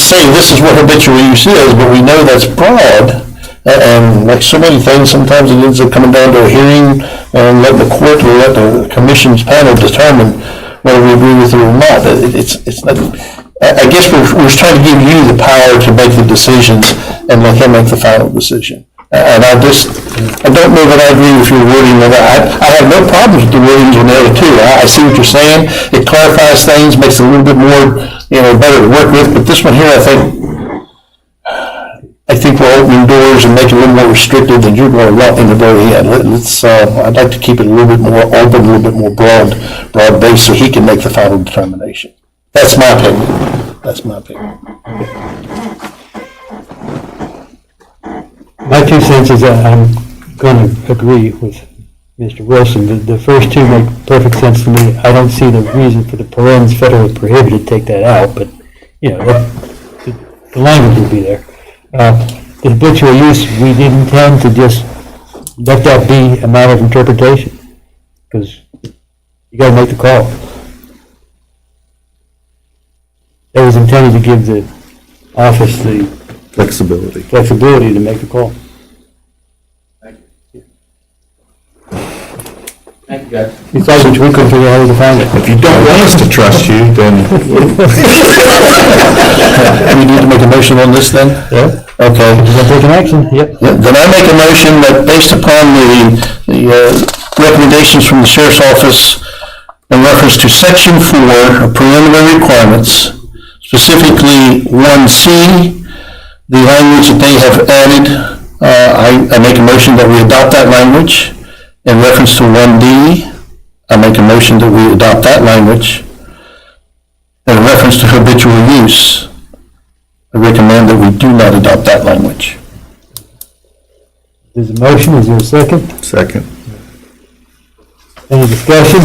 Speaker 3: say this is what habitual use is, but we know that's broad, and like so many things, sometimes it ends up coming down to a hearing and letting the court or let the commission's panel determine whether we agree with it or not. It's not. I guess we're trying to give you the power to make the decisions and let him make the final decision. And I don't know that I agree with your wording of that. I have no problems with the wordings on the other two. I see what you're saying. It clarifies things, makes it a little bit more, better to work with. But this one here, I think we're opening doors and making it a little more restrictive than you're going to let in the very end. I'd like to keep it a little bit more open, a little bit more broad based, so he can make the final determination. That's my opinion.
Speaker 2: My 2 cents is that I'm going to agree with Mr. Wilson. The first two make perfect sense to me. I don't see the reason for the parens federally prohibited to take that out, but, the language will be there. The habitual use, we didn't intend to just let that be a matter of interpretation, because you got to make the call. That was intended to give the office the flexibility to make the call.
Speaker 7: Thank you, guys.
Speaker 2: Besides which, we couldn't figure out how to define it.
Speaker 4: If you don't want us to trust you, then
Speaker 3: We need to make a motion on this then?
Speaker 2: Yeah.
Speaker 3: Okay.
Speaker 2: We're going to take an action, yep.
Speaker 3: Then I make a motion that based upon the recommendations from the Sheriff's Office in reference to Section 4 of preliminary requirements, specifically 1C, the language that they have added, I make a motion that we adopt that language. In reference to 1D, I make a motion that we adopt that language. In reference to habitual use, I recommend that we do not adopt that language.
Speaker 2: There's a motion, is there a second?
Speaker 4: second.
Speaker 2: Any discussion?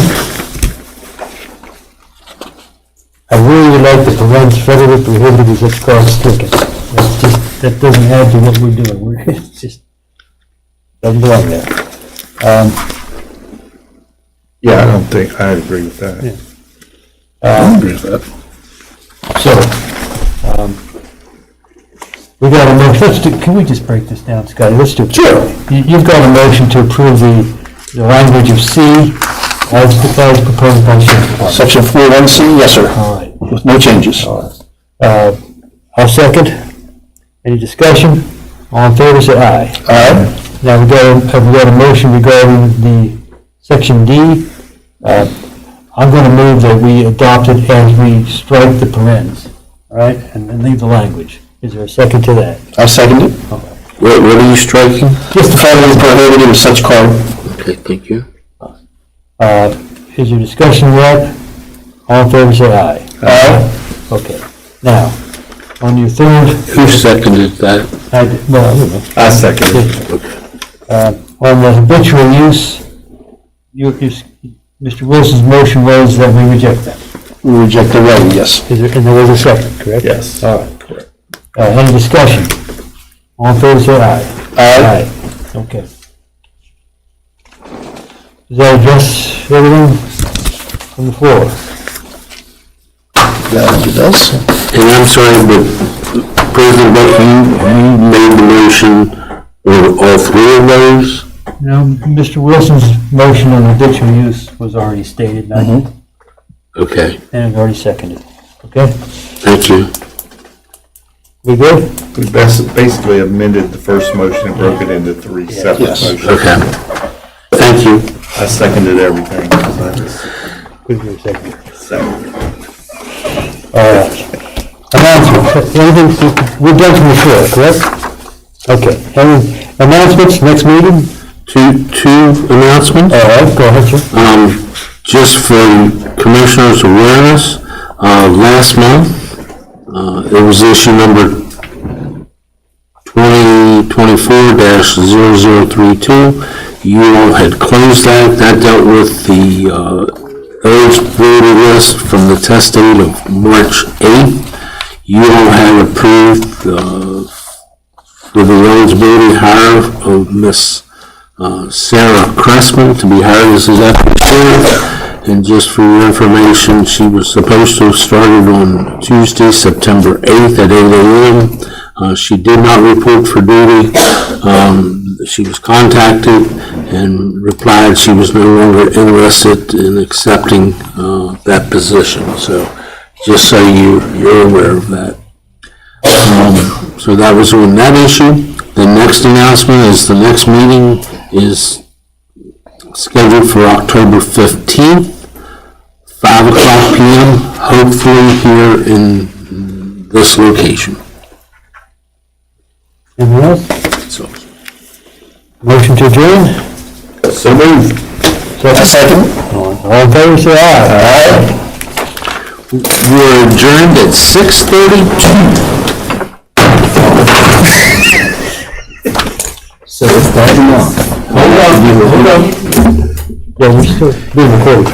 Speaker 2: I really would like the parens federally prohibited as it's called stricken. That doesn't add to what we're doing. It just doesn't belong there.
Speaker 4: Yeah, I don't think, I agree with that.
Speaker 6: I agree with that.
Speaker 2: So, we got a motion, can we just break this down, Scotty? Let's do it. Sure. You've got a motion to approve the language of C as proposed by the Sheriff's Department.
Speaker 3: Section 41C, yes, sir,
Speaker 2: All right.
Speaker 3: with no changes.
Speaker 2: I'll second. Any discussion? All in favor, say aye.
Speaker 3: Aye.
Speaker 2: Now, we got a motion regarding the section D. I'm going to move that we adopt it as we strike the parens, all right, and leave the language. Is there a second to that?
Speaker 3: I second it.
Speaker 1: What are you striking?
Speaker 3: Just the following prohibited with such card.
Speaker 1: Okay, thank you.
Speaker 2: Is there discussion yet? All in favor, say aye.
Speaker 3: Aye.
Speaker 2: Okay. Now, on your third,
Speaker 1: Who seconded that?
Speaker 2: I don't know.
Speaker 4: I second it.
Speaker 2: On the habitual use, Mr. Wilson's motion was that we reject that.
Speaker 3: We reject the writing, yes.
Speaker 2: And there was a second, correct?
Speaker 4: Yes.
Speaker 2: All right. Correct. Any discussion? All in favor, say aye.
Speaker 3: Aye.
Speaker 2: Okay. Does that address everything from the floor?
Speaker 3: Yeah, it does.
Speaker 1: And I'm sorry, but President Buck, you made the motion on all three of those?
Speaker 2: No, Mr. Wilson's motion on habitual use was already stated, and
Speaker 1: Okay,
Speaker 2: it's already seconded. Okay?
Speaker 1: thank you.
Speaker 2: We good?
Speaker 4: We basically amended the first motion and broke it into three separate
Speaker 3: Yes.
Speaker 4: motions.
Speaker 1: Okay. Thank you.
Speaker 4: I seconded everything.
Speaker 2: Good for a second.
Speaker 4: Second.
Speaker 2: All right. Announcements. Anything, we're done from the floor, correct? Okay. Any announcements, next meeting?
Speaker 1: Two announcements.
Speaker 2: All right, go ahead, sir.
Speaker 1: Just for Commissioners' awareness, last month, it was issue number 2024-0032. You had closed that. That dealt with the eligibility list from the test date of March 8th. You all had approved for the eligibility hire of Miss Sarah Cressman to be hired as the deputy sheriff. And just for your information, she was supposed to have started on Tuesday, September 8th at 8 a.m. She did not report for duty. She was contacted and replied she was no longer interested in accepting that position. So just so you're aware of that. So that was on that issue. The next announcement is the next meeting is scheduled for October 15th, 5 o'clock p.m., hopefully here in this location.
Speaker 2: Anything else?
Speaker 1: So,
Speaker 2: Motion to adjourn?
Speaker 3: So moved. Second.
Speaker 2: All in favor, say aye.
Speaker 3: Aye.
Speaker 1: we're adjourned at 6:32.
Speaker 6: So it's that long.
Speaker 2: Hold on. Yeah, we're still being recorded.